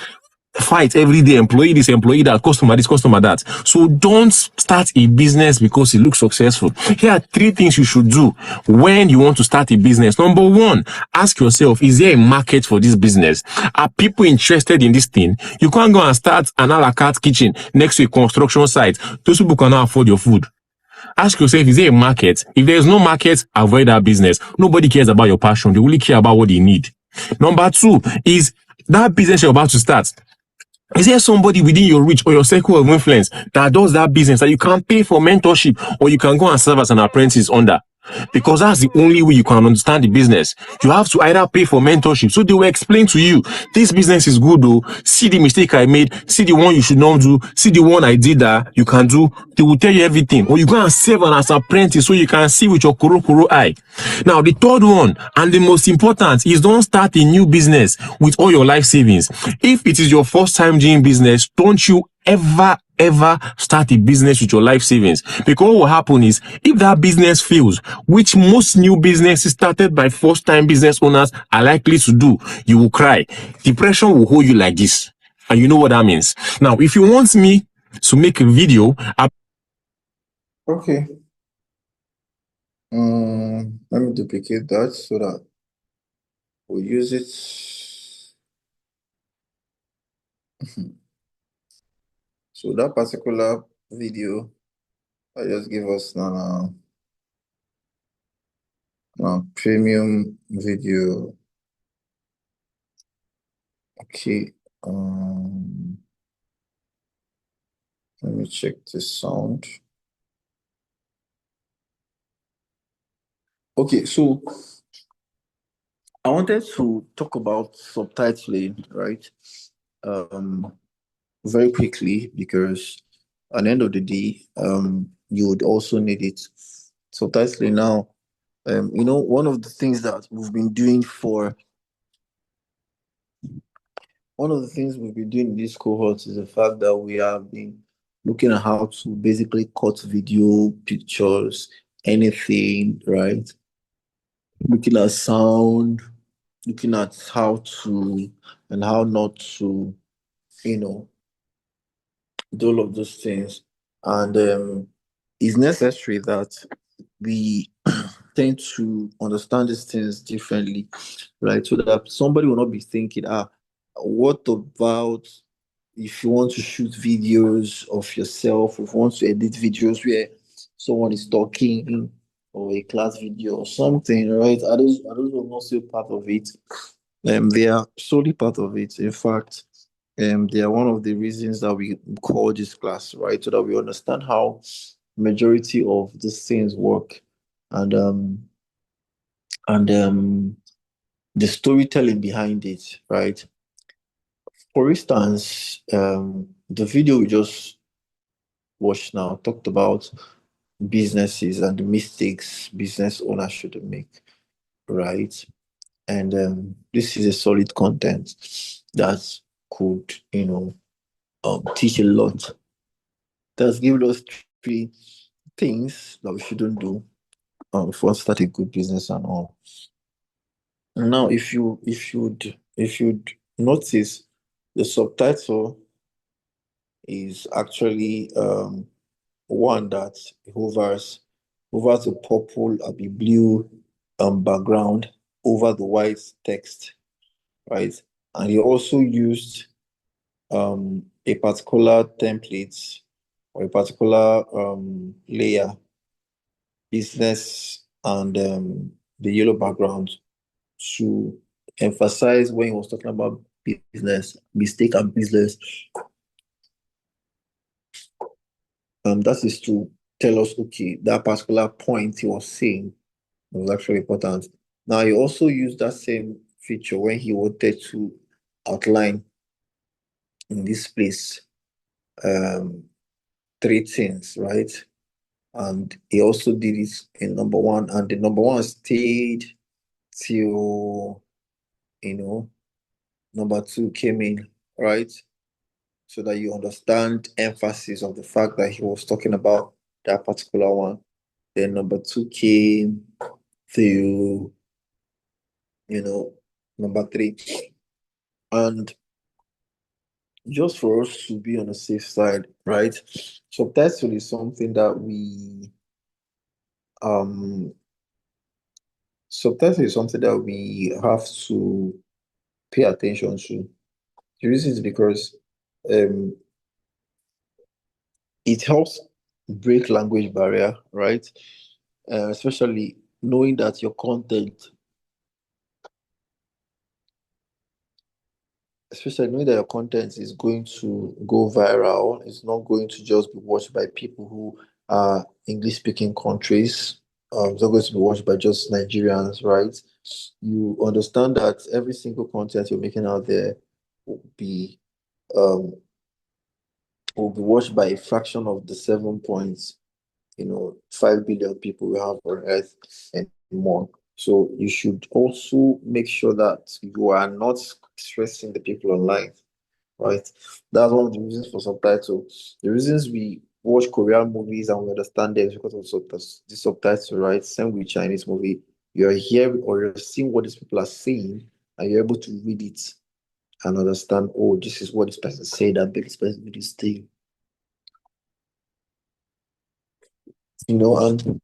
fight every day, employee this, employee that, customer this, customer that. So don't start a business because it looks successful. Here are 3 things you should do when you want to start a business. Number 1, ask yourself, is there a market for this business? Are people interested in this thing? You can't go and start an a la carte kitchen next to a construction site. Those people cannot afford your food. Ask yourself, is there a market? If there is no market, avoid that business. Nobody cares about your passion. They only care about what they need. Number 2 is that business you're about to start. Is there somebody within your reach or your circle of influence that does that business that you can pay for mentorship or you can go and serve as an apprentice under? Because that's the only way you can understand the business. You have to either pay for mentorship. So they will explain to you, this business is good though. See the mistake I made. See the one you should not do. See the one I did that you can do. They will tell you everything. Or you go and serve as an apprentice so you can see with your kuro eye. Now, the third one and the most important is don't start a new business with all your life savings. If it is your first time doing business, don't you ever start a business with your life savings, because what will happen is if that business fails, which most new businesses started by first time business owners are likely to do, you will cry. Depression will hold you like this, and you know what that means. Now, if you want me to make a video Okay. Let me duplicate that so that we'll use it. So that particular video I just give us now. Premium video. Okay. Let me check the sound. Okay, so I wanted to talk about subtitling, right? Um, very quickly because at the end of the day, you would also need it. Subtitling now, one of the things that we've been doing for one of the things we've been doing in this cohort is the fact that we have been looking at how to basically cut video, pictures, anything, right? Looking at sound, looking at how to and how not to, you know, do all of those things. And it's necessary that we tend to understand these things differently, right? So that somebody will not be thinking, what about if you want to shoot videos of yourself, if you want to edit videos where someone is talking or a class video or something, right? Are those also part of it? They are solely part of it. In fact, they are one of the reasons that we call this class, right? So that we understand how majority of these things work and the storytelling behind it, right? For instance, the video we just watched now talked about businesses and the mistakes business owners should make, right? And this is a solid content that could, teach a lot. That's given us three things that we shouldn't do before start a good business and all. Now, if you'd notice, the subtitle is actually one that hovers a purple or the blue background over the white text, right? And he also used a particular template or a particular layer, business and the yellow background to emphasize when he was talking about business, mistake and business. That is to tell us, okay, that particular point he was saying was actually important. Now, he also used that same feature when he wanted to outline in this place um, three things, right? And he also did it in number one, and the number one stayed till, you know, number two came in, right? So that you understand emphasis of the fact that he was talking about that particular one. Then number two came to, you know, number three. And just for us to be on the safe side, right? Subtitle is something that um we have to pay attention to. The reason is because um it helps break language barrier, right? Especially knowing that your content, especially knowing that your content is going to go viral, it's not going to just be watched by people who are English speaking countries. It's not going to be watched by just Nigerians, right? You understand that every single content you're making out there will be um will be watched by a fraction of the 7 points 5 billion people we have on earth and more. So you should also make sure that you are not stressing the people online, right? That's one of the reasons for subtitles. The reasons we watch Korean movies and we understand them is because of the subtitles, right? Same with Chinese movie. You're hearing or you're seeing what these people are saying, and you're able to read it and understand, oh, this is what this person said, that makes this person do this thing, and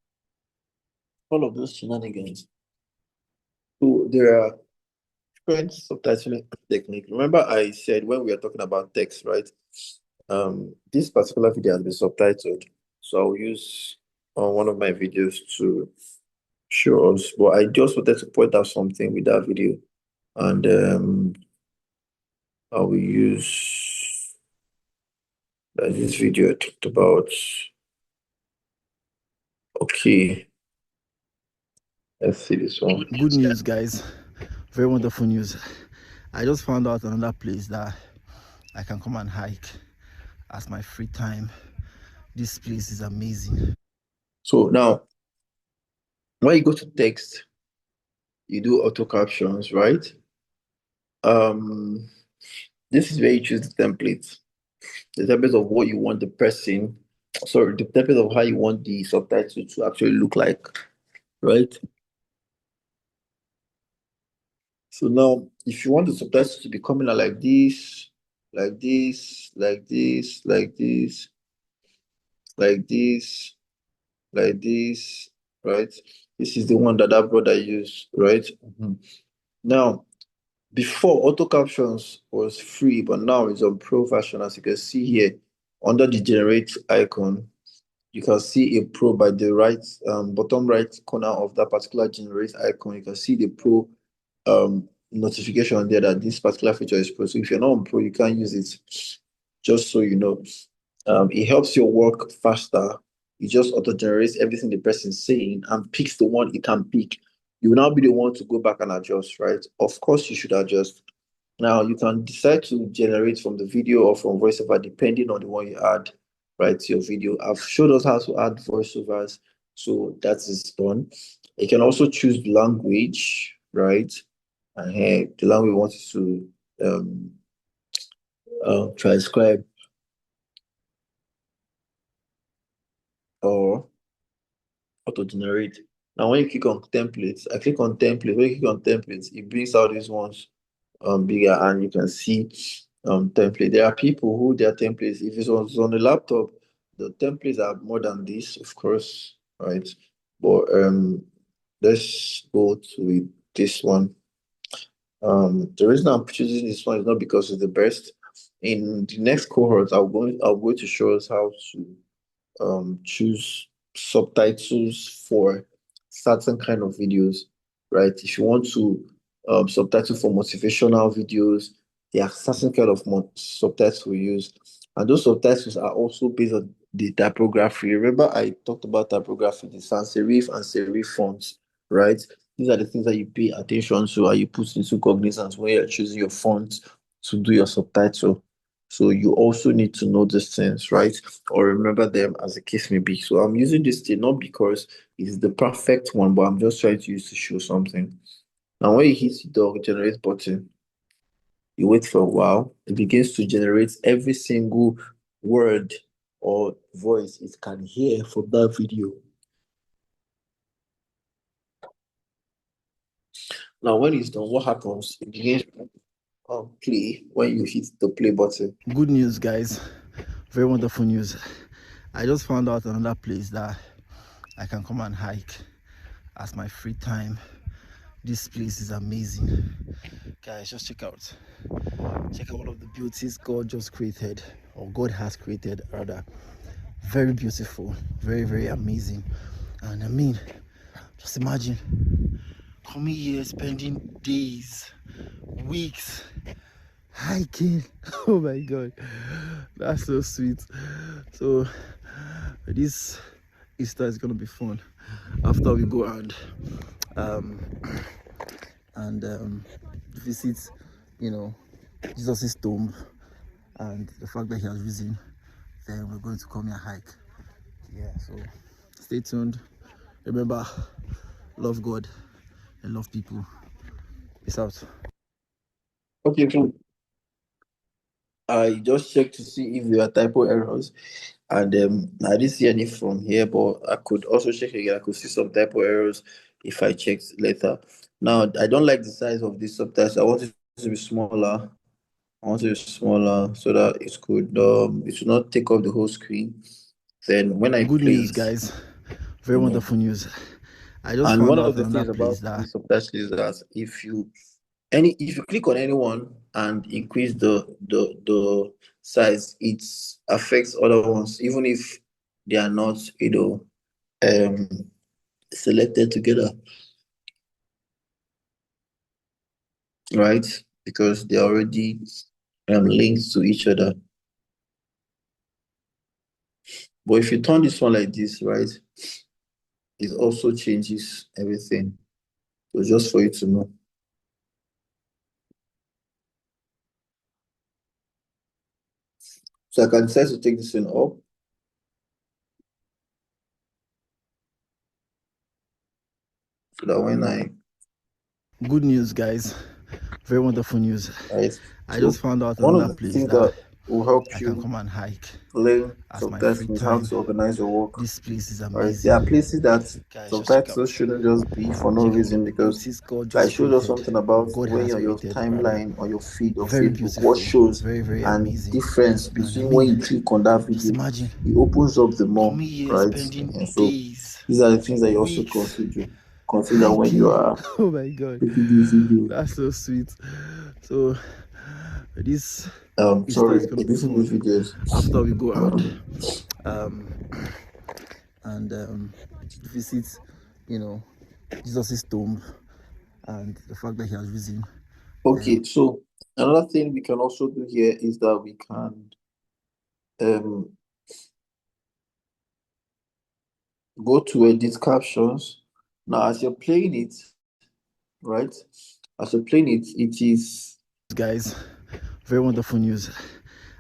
all of those shenanigans. So there are different subtitling technique. Remember, I said when we are talking about text, right? This particular video has been subtitled, so I'll use one of my videos to show us, but I just wanted to point out something with that video, and I will use this video I talked about. Okay, let's see this one. Good news, guys. Very wonderful news. I just found out another place that I can come and hike as my free time. This place is amazing. So now, when you go to text, you do auto captions, right? Um, this is where you choose the template of what you want the person, sorry, the template of how you want the subtitle to actually look like, right? So now, if you want the subtitles to be coming out like this, like this, like this, like this, like this, like this, right? This is the one that that brother used, right? Now, before auto captions was free, but now it's on pro version. As you can see here, under the generate icon, you can see a pro by the right bottom right corner of that particular generate icon. You can see the pro notification there that this particular feature is pro. So if you're not on pro, you can't use it. Just so you know, it helps your work faster. It just auto generates everything the person's saying and picks the one it can pick. You will now be the one to go back and adjust, right? Of course, you should adjust. Now you can decide to generate from the video or from voiceover depending on the one you add, right, to your video. I've showed us how to add voiceovers, so that is done. You can also choose language, right? And here the language we want to transcribe or auto generate. Now when you click on templates, I click on templates. When you click on templates, it brings out these ones bigger, and you can see template. There are people who their templates, if it's on the laptop, the templates are more than this, of course, right? But let's go to this one. The reason I'm choosing this one is not because it's the best. In the next cohort, I'm going to show us how to choose subtitles for certain kind of videos, right? If you want to subtitle for motivational videos, there are certain kind of subtitles we use, and those subtitles are also based on the typography. Remember, I talked about typography, the sans serif and serif fonts, right? These are the things that you pay attention to and you put into cognizance when you're choosing your font to do your subtitle. So you also need to know these things, right? Or remember them as the case may be. So I'm using this thing not because it's the perfect one, but I'm just trying to use to show something. Now, when you hit the generate button, you wait for a while, it begins to generate every single word or voice it can hear from that video. Now, when it's done, what happens? It begins to play when you hit the play button. Good news, guys. Very wonderful news. I just found out another place that I can come and hike as my free time. This place is amazing. Guys, just check out one of the beauties God just created, or God has created rather. Very beautiful, very, very amazing. And I mean, just imagine coming here, spending days, weeks hiking. Oh my god, that's so sweet. So this Easter is gonna be fun after we go and visit, you know, Jesus' tomb and the fact that he has risen. Then we're going to come here hike. Yeah, so stay tuned. Remember, love God and love people. Peace out. Okay, so I just checked to see if there are typo errors, and I didn't see any from here, but I could also check again. I could see some typo errors if I checked later. Now, I don't like the size of this subtitle. I want it to be smaller. I want it to be smaller so that it should not take up the whole screen. Then when I Good play news, it, guys. Very you know. wonderful news. I just And found one out of the another things about place that this subtitle is that if you click on anyone and increase the size, it affects other ones, even if they are not, um selected together, right? Because they're already linked to each other. But if you turn this one like this, right, it also changes everything. So just for you to know. So I can decide to take this one up. So that when Good news, guys. Very wonderful news. right, I so just found out one another of the place things that that will help I can you come and hike learn as my free subtitles, how time. to organize your work. This place is Right, there are amazing. places that Guys, just check subtitles out. shouldn't just be for no Check out one reason of the because beauties God I just showed us created, something or about God when has you're your created, rather. timeline on your feed on Very Facebook, what beautiful. shows Very, very and amazing. difference And I between when you mean, click on that just video, imagine it opens up the more, coming here, right? spending And so days, these are the things that you also weeks consider when you hiking. are Oh my God, making these videos. that's so sweet. So this is how Sorry, it's gonna be editing these fun videos. after we go out Um, um, and visit, you know, Jesus' tomb and the fact that he has risen. okay, so another thing we can also do here is that we can um go to edit captions. Now, as you're playing it, right? As you're playing it, Guys, very wonderful news.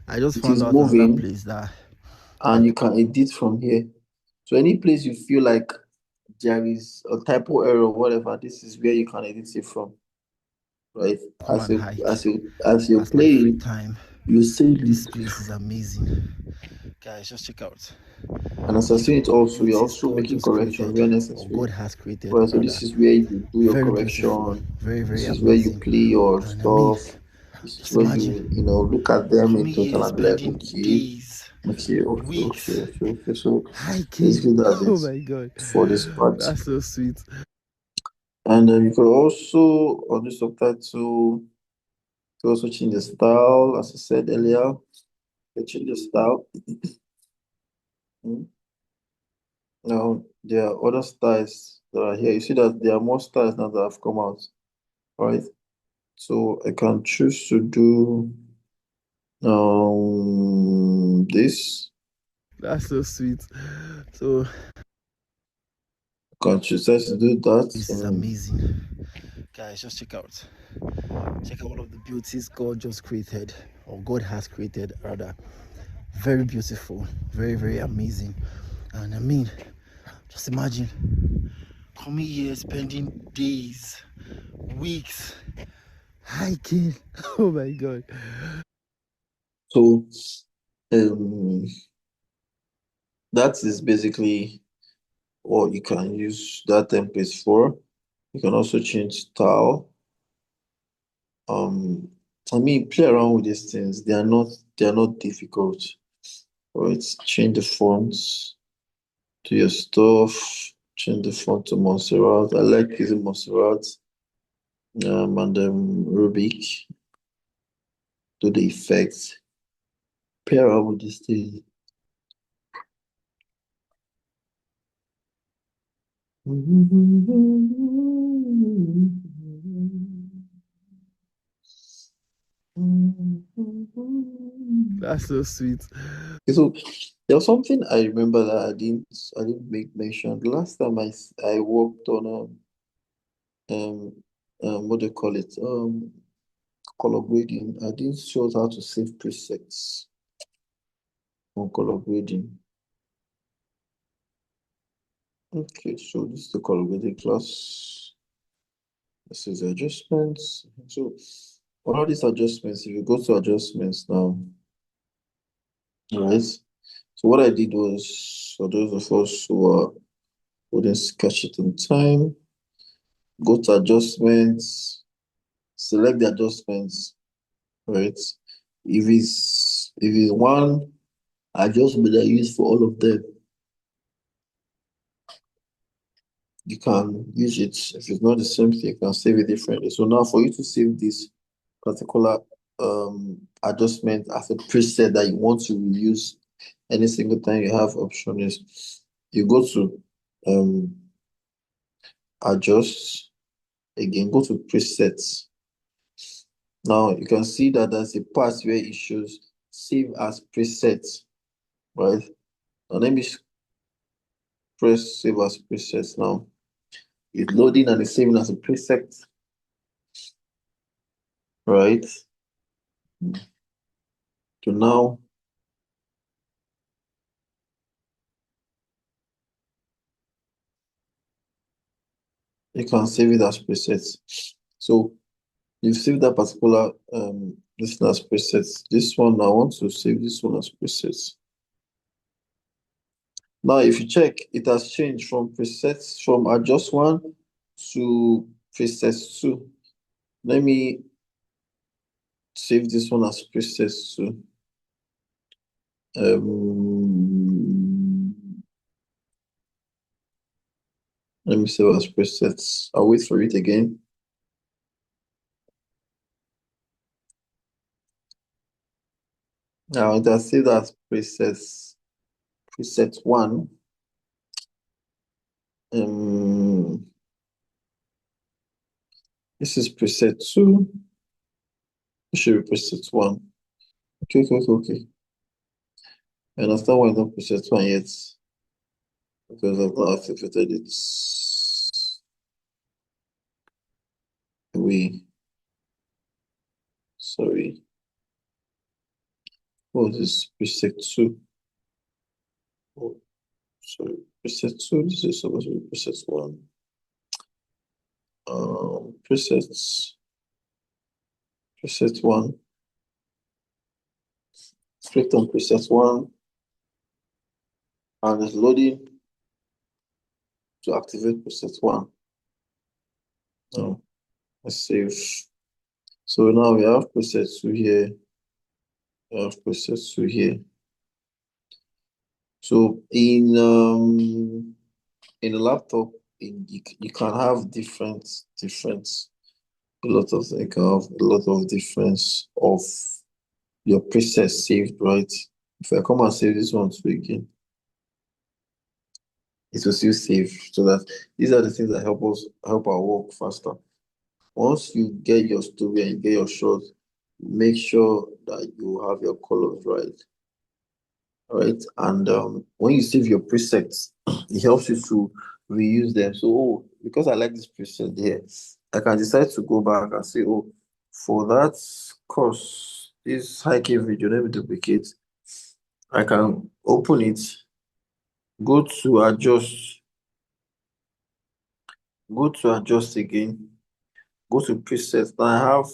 I just it found is out another moving, place that and you can edit from here. So any place you feel like there is a typo error or whatever, this is where you can edit it from, right? come and hike As you're as my free playing, time. you save This it, place is amazing. Guys, just check out. and as I Check see out it one of the also, you're beauties also God making just corrections created, where or necessary. God has created, Right, so rather. this is where you do your Very beautiful. correction. Very, very This is where you amazing. play your And I mean, stuff. This is just where imagine you look at them in coming total here, and be like, spending okay, days, okay, okay, okay, weeks okay, okay. So hiking. basically that's Oh it my God, for this part. that's so sweet. And you could also on the subtitle to also change the style, as I said earlier. You change the style. Mm. Now there are other styles that are here. You see that there are more styles now that have come out, right? So I can choose to do this. That's so sweet. So I can choose to do that. this is amazing. Guys, just check out. Check out one of the beauties God just created, or God has created, rather. Very beautiful. Very, very amazing. And I mean, just imagine coming here, spending days, weeks hiking. Oh my God. So um, that is basically what you can use that template for. You can also change style. I mean, play around with these things. They are not difficult. Right? Change the fonts to your stuff. Change the font to Montserrat. I like using Montserrat. And Rubik. Do the effects. Play around with these things. That's so sweet. So there was something I remember that I didn't make mention. The last time I worked on what do you call it? Color grading. I didn't show us how to save presets on color grading. Okay, so this is the color grading class. This is the adjustments. So all these adjustments, if you go to adjustments now, right? So what I did was, for those of us wouldn't catch it in time, go to adjustments, select the adjustments, right? If it's one adjustment that I use for all of them, you can use it. If it's not the same thing, you can save it differently. So now for you to save this particular adjustment as a preset that you want to use any single time you have option is you go to adjust. Again, go to presets. Now you can see that there's a part where it shows save as presets, right? Now let me press save as presets now. It's loading and it's saving as a preset, right? So now you can save it as presets. So you've saved that particular this as presets. This one I want to save this one as presets. Now if you check, it has changed from presets from adjust one to presets two. Let me save this one as presets two. Let me save as presets. I'll wait for it again. Now it has saved as presets, preset one. This is preset two. It should be preset one. Okay. I understand why it's not preset one yet. Because I've not activated it. We sorry. Oh, this is preset two. Oh, sorry, preset two. This is supposed to be preset one. Presets. Preset one. Click on preset one, and it's loading to activate preset one. Now, let's save. So now we have preset two here. We have preset two here. So in a laptop, you can have different a lot of you can have a lot of difference of your preset saved, right? If I come and save this one too again, it will still save. So that these are the things that help our work faster. Once you get your story and you get your shot, make sure that you have your colors right. All right. And when you save your presets, it helps you to reuse them. So, because I like this preset here, I can decide to go back and say, for that course, this hiking video, let me duplicate. I can open it, go to adjust, again, go to presets. Now I have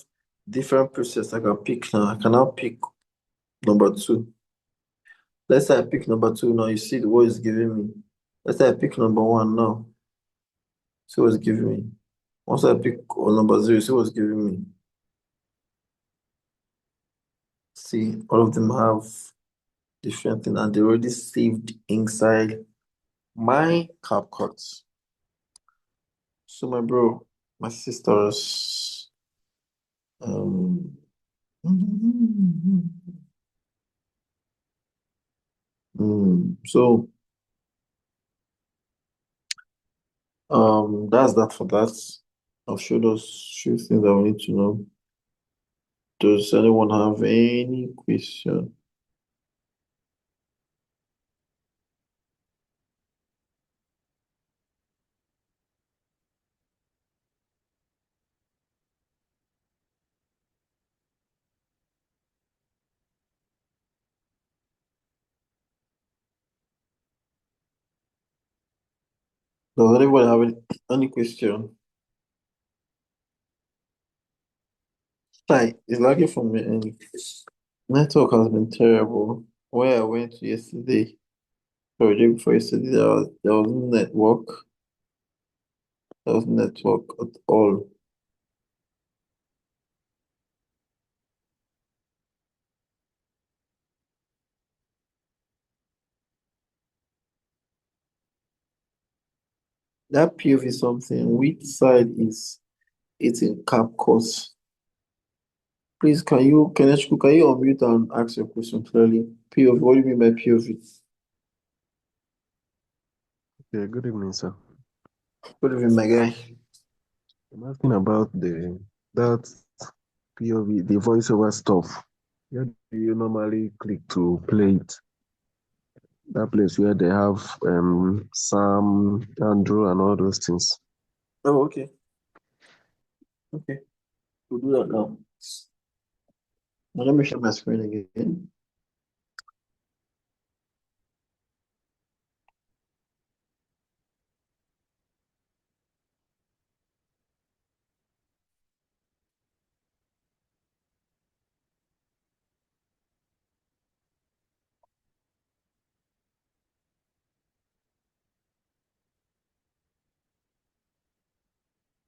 different presets I can pick now. I can now pick number two. Let's say I pick number two now. You see what it's giving me. Let's say I pick number one now. See what it's giving me. Once I pick number zero, see what it's giving me. See, all of them have different things and they're already saved inside my CapCut. So my bro, my sisters, so that's that for that. I've showed us few things that we need to know. Does anyone have any question? Does anyone have any question? Hi, it's lagging for me and network has been terrible. Where I went to yesterday, or the day before yesterday, there was no network. There was no network at all. That POV is something. Which side is it in CapCut? Please, can you unmute and ask your question clearly? POV, what do you mean by POV? Yeah, good evening, sir. Good evening, my guy. I'm asking about that POV, the voiceover stuff. Where do you normally click to play it? That place where they have Sam, Andrew, and all those things. Oh, okay. Okay. We'll do that now. Now let me share my screen again.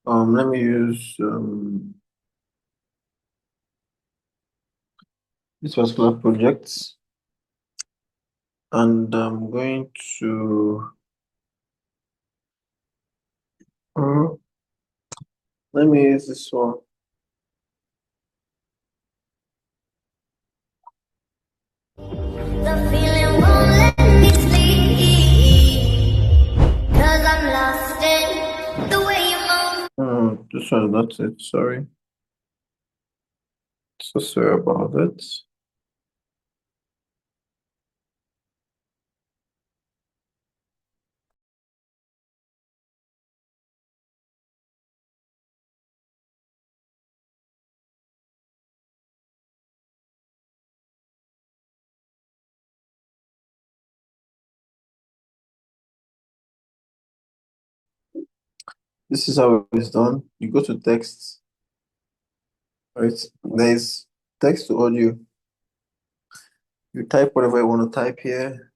Let me use this particular project, and I'm going to uh, let me use this one. The feeling won't let me sleep, 'cause I'm lost in the way you move. This one, that's it. Sorry. So sorry about that. This is how it's done. You go to text, right? There's text to audio. You type whatever you want to type here.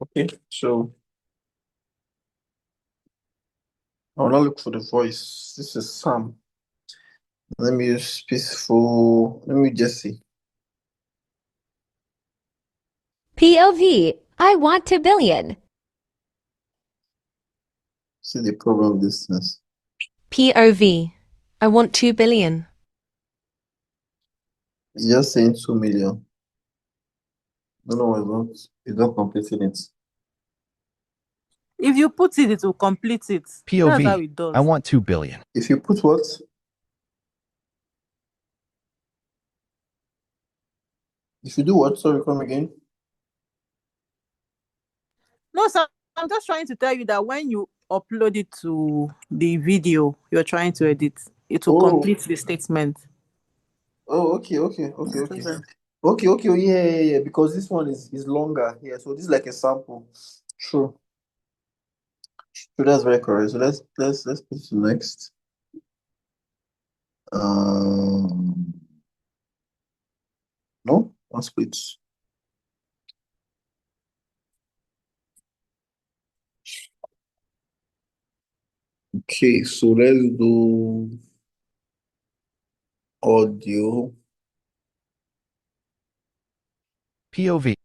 Okay, so I will now look for the voice. This is Sam. Let me use peaceful. Let me just see. POV, I want 2 billion. See the problem distance. POV, I want 2 billion. It's just saying 2 million. No, it's not completing it. If you put it, it will complete it. That's how POV, it does. I want 2 billion. If you put what? If you do what? Sorry, come again. No, sir, I'm just trying to tell you that when you upload it to the video you're trying to edit, it will Oh, complete the statement. okay. Okay, yeah. Because this one is longer here. So this is like a sample. True. So that's very correct. So let's put it to next. Um, no, one split. Okay, so let's do audio. POV.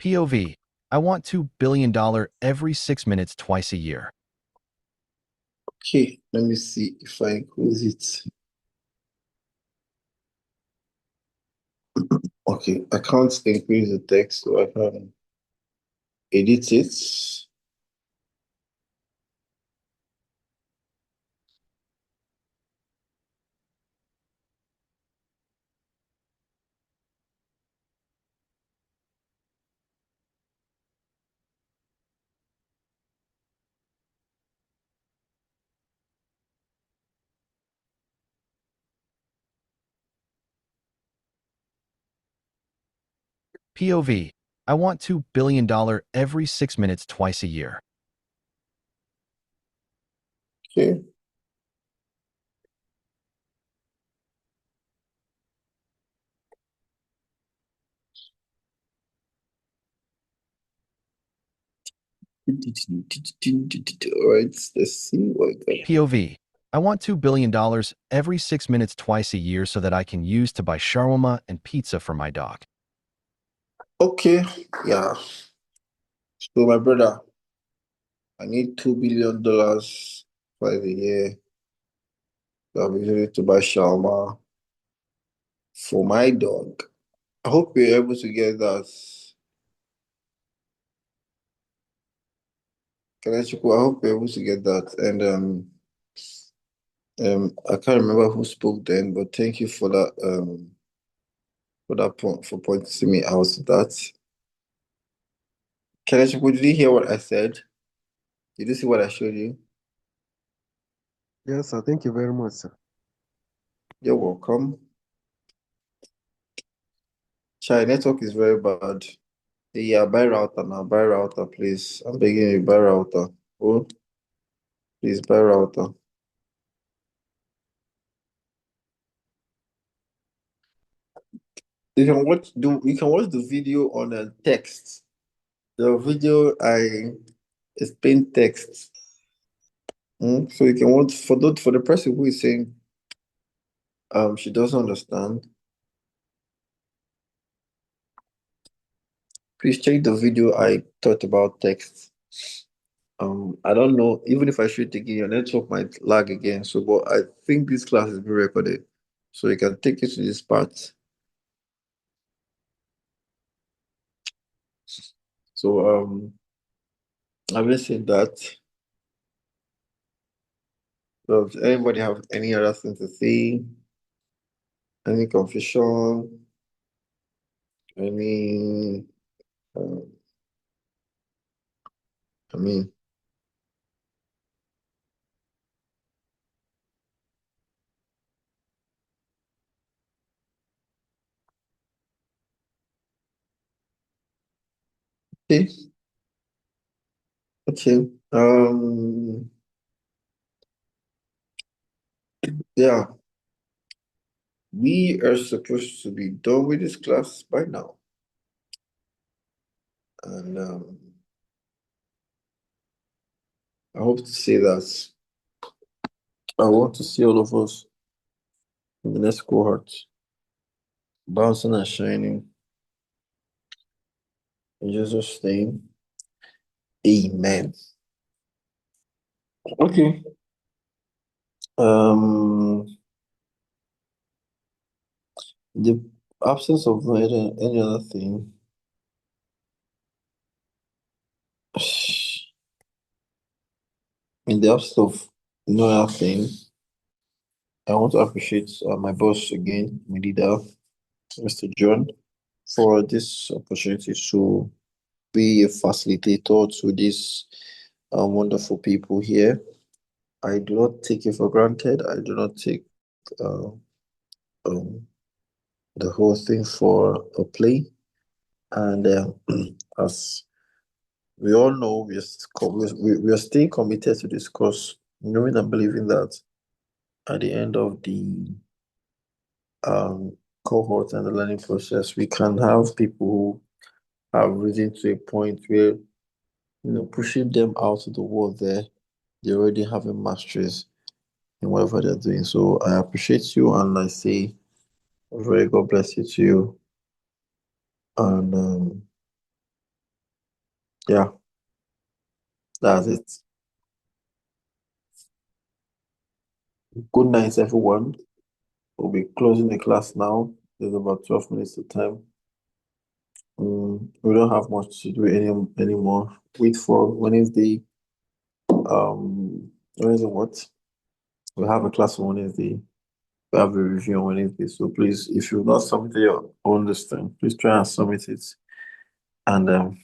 POV, I want $2 billion every 6 minutes twice a year. Okay, let me see if I increase it. Okay, I can't increase the text, so I can edit it. POV, I want $2 billion every 6 minutes twice a year. Okay. All right, let's see what we got. POV. I want $2 billion every 6 minutes twice a year so that I can use to buy shawarma and pizza for my dog. Okay, yeah. So my brother, I need $2 billion twice a year. I'll be able to buy shawarma for my dog. I hope you're able to get that. Kalechiku, I hope you're able to get that. And I can't remember who spoke then, but thank you for that point for pointing me out to that. Kalechiku, did you hear what I said? Did you see what I showed you? Yes, sir. Thank you very much, sir. You're welcome. Chai network is very bad. Yeah, buy router now. Buy router, please. I'm begging you, buy router. Oh, please buy router. You can watch the video on text. The video I explain text. So you can watch for the person who is saying she doesn't understand. Please check the video I taught about text. I don't know, even if I should take it, your network might lag again. So, but I think this class is being recorded. So you can take it to this part. So, having said that, does anybody have any other thing to say? Any confusion? Any, uh, I mean, okay, okay. Yeah, we are supposed to be done with this class by now. And I hope to say that I want to see all of us in the next cohort bouncing and shining. In Jesus' name, amen. Okay. The absence of any other thing. In the absence of no other thing, I want to appreciate my boss again, my leader, Mr. John, for this opportunity to be a facilitator to these wonderful people here. I do not take it for granted. I do not take um, the whole thing for a play. And as we all know, we are staying committed to this course, knowing and believing that at the end of the cohort and the learning process, we can have people who have risen to a point where, pushing them out of the world there, they already have a masteries in whatever they're doing. So I appreciate you and I say, very God bless you to you. And yeah, that's it. Good night, everyone. We'll be closing the class now. There's about 12 minutes of time. We don't have much to do anymore. Wait for Wednesday. Wednesday what? We have a class on Wednesday. We have a review on Wednesday. So please, if you've not submitted your own listing, please try and submit it. And the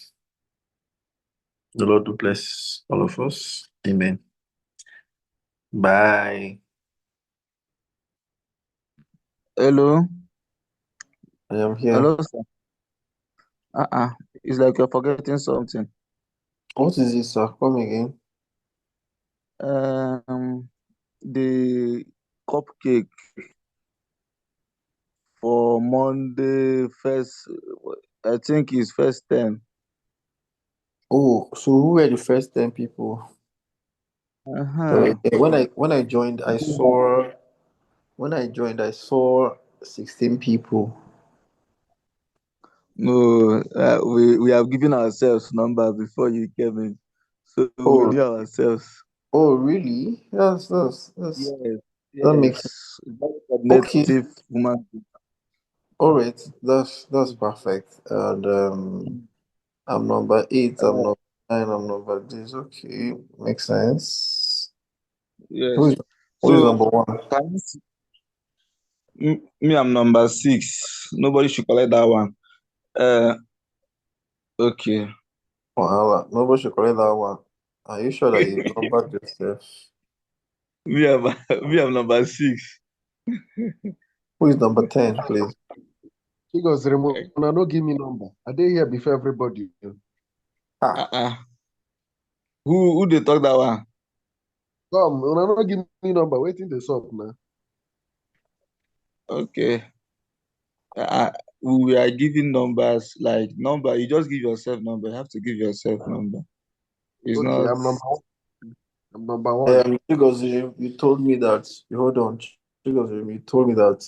Lord will bless all of us. Amen. Bye. Hello. I am here. Hello, sir. It's like you're forgetting something. What is it, sir? Come again. The cupcake for Monday first, I think it's first 10. Oh, so who were the first 10 people? So Uh-huh. when I joined, I saw 16 people. No, we have given ourselves number before you came in, so we Oh, knew ourselves. oh, really? Yes, That makes sense. yes. Very Okay. coordinative woman. All right. That's perfect. And I'm number eight. I'm Uh, number nine. I'm number this. Okay, makes sense. Who yes. is who is So, number one? can you see, me, I'm number six. Nobody should collect that one. Uh, okay. Wahala. Nobody should collect that one. Are you sure that you numbered yourself? Me, I'm me, I'm number six. Who is number 10, please? Because Ramona no give me number. I dey here before everybody. Ah, Uh-uh. Who they talk that one? Come, una no give me number. Waiting the sup now. Okay. Uh, we are giving numbers like number. You just give yourself number. You have to give yourself number. It's Okay, not. I'm number one. I'm number one. Chigozie, you told me that. Hold on, Chigozie, you told me that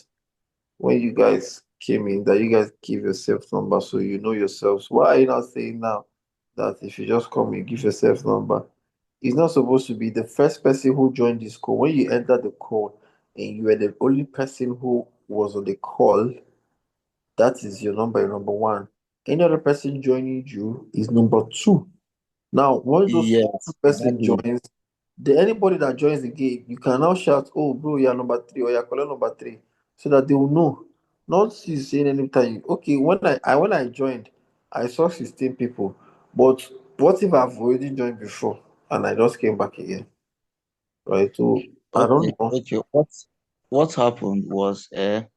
when you guys came in, that you guys give yourself number so you know yourselves. Why are you not saying now that if you just come, you give yourself number? It's not supposed to be the first person who joined this call. When you enter the call and you were the only person who was on the call, that is your number, number one. Any other person joining you is number two. Now, when those two Yes, person exactly. joins, anybody that joins the game, you can now shout, "Oh, bro, you're number three," or "You're calling number three," so that they will know. Not you saying anytime. Okay, when I joined, I saw 16 people, but what if I've already joined before and I just came back again, right? So I Okay, don't know. okay. What happened was, hello,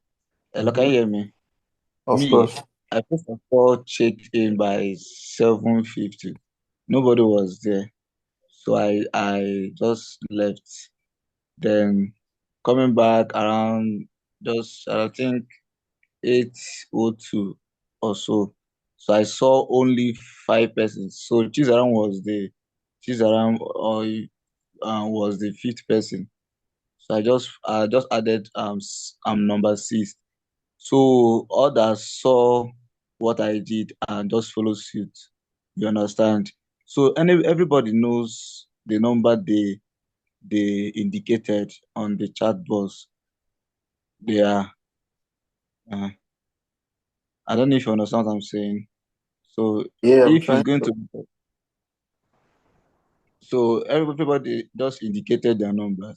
can Mhm. you hear me? Of Me, course. I first of all checked in by 7:50. Nobody was there, so I just left. Then coming back around just I think 8:02 or so. So I saw only five persons. So Chizaram was the Chizaram was the fifth person. So I just added number six. So others saw what I did and just follow suit. You understand? So everybody knows the number they indicated on the chat box. They are uh, I don't know if you understand what I'm saying. So Yeah, I'm if it's trying going to. to so everybody just indicated their numbers.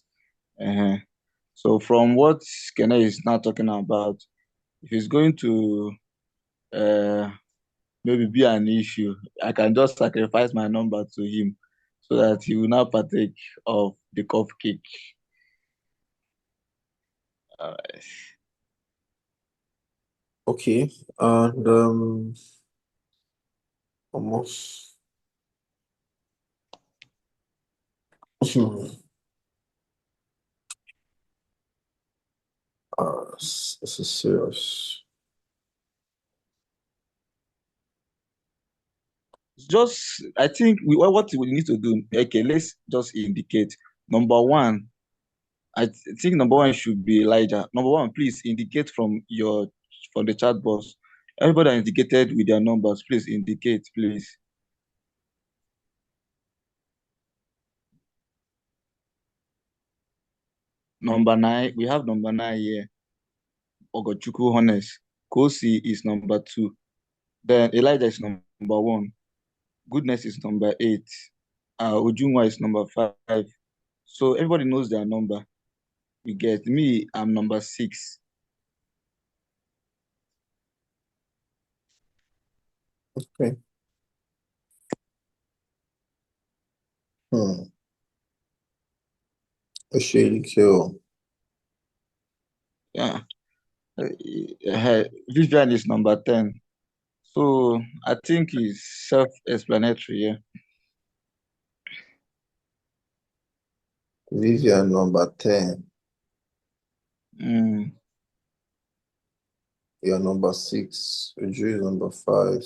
uh So from what Kenneth is now talking about, if it's going to uh maybe be an issue, I can just sacrifice my number to him so that he will not partake of the cupcake. Uh, Okay, and almost. This is serious. just I think what we need to do. Okay, let's just indicate number one. I think number one should be Elijah. Number one, please indicate from the chat box. Everybody that indicated with their numbers, please indicate, please. Number nine, we have number nine here. Ogochukwu Honest. Kosi is number two. Then Elijah is number one. Goodness is number eight. Ujunwa is number five. So everybody knows their number. You get me, I'm number six. Okay. Hmm. A shady kill. Yeah. Vivian is number 10. So I think it's self-explanatory. Yeah. Vivian number 10. Mm, You're number 6. Uju is number 5.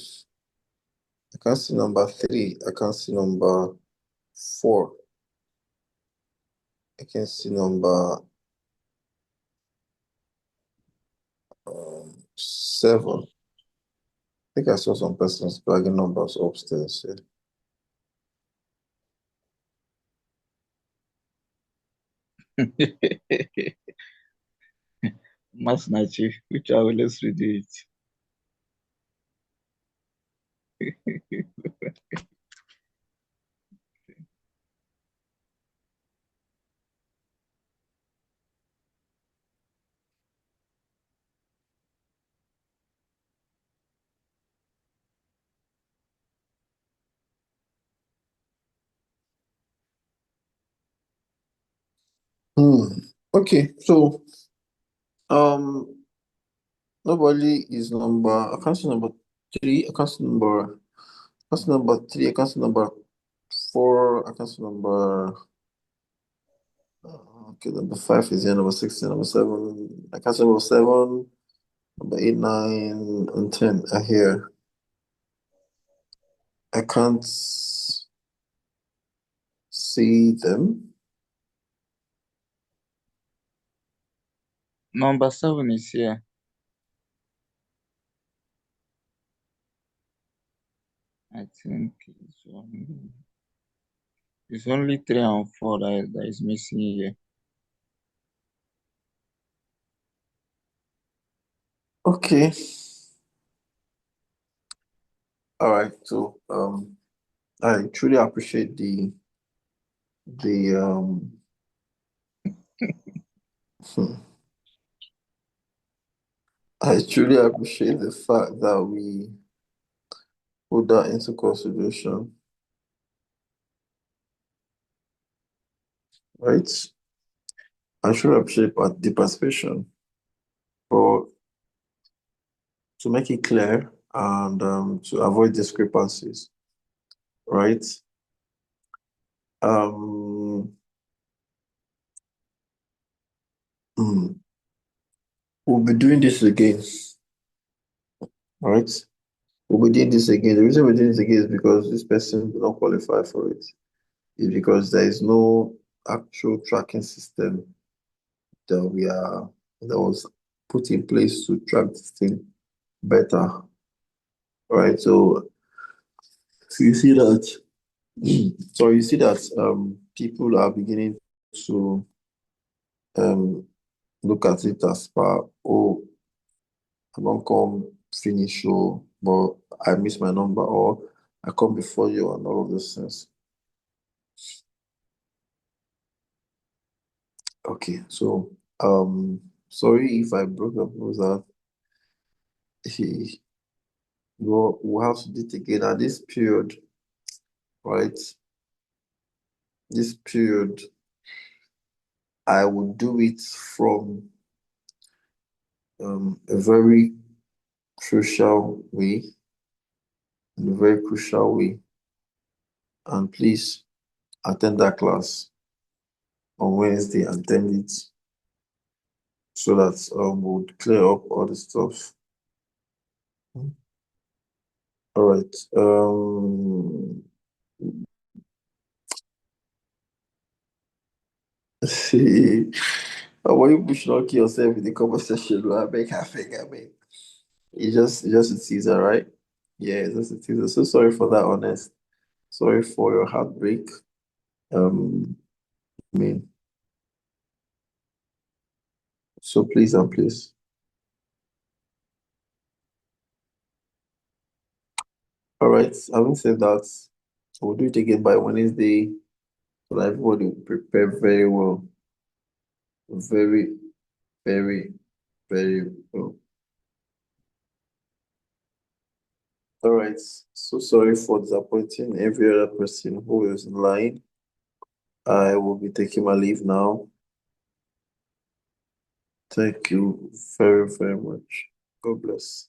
I can't see number 3. I can't see number 4. I can see number 7. I think I saw some persons dragging numbers upstairs. Yeah. Mas Nachi, which I will let's read it. Okay, so um nobody is number. I can't see number 3. I can't see number. I can't see number 3. I can't see number 4. I can't see number. Okay, number 5 is here. Number 6 is here. Number 7. I can't see number 7. Number 8, 9, and 10 are here. I can't see them. Number 7 is here. I think it's only 3 and 4 that is missing here. Okay. All right. So I truly appreciate the I truly appreciate the fact that we put that into consideration, right? I truly appreciate the participation for to make it clear and to avoid discrepancies, right? Um, mm, we'll be doing this again, right? We'll be doing this again. The reason we're doing this again is because this person did not qualify for it. Is because there is no actual tracking system that was put in place to track this thing better, right? So you see that, so you see that people are beginning to um look at it as far, oh, I won't come finish, oh, but I miss my number, or I come before you, and all of those things. Okay, so sorry if I broke up with that. He we'll have to do it again at this period, right? This period, I will do it from a very crucial way, in a very crucial way. And please attend that class on Wednesday, attend it so that we'll clear up all the stuff. All right. See, why you should not kill yourself in the conversation? I beg. It's just a teaser, right? Yeah, it's just a teaser. So sorry for that, honest. Sorry for your heartbreak. I mean, so please and please. All right. Having said that, we'll do it again by Wednesday. So that everybody will prepare very well. Very, very, very well. All right. So sorry for disappointing every other person who is in line. I will be taking my leave now. Thank you very, very much. God bless.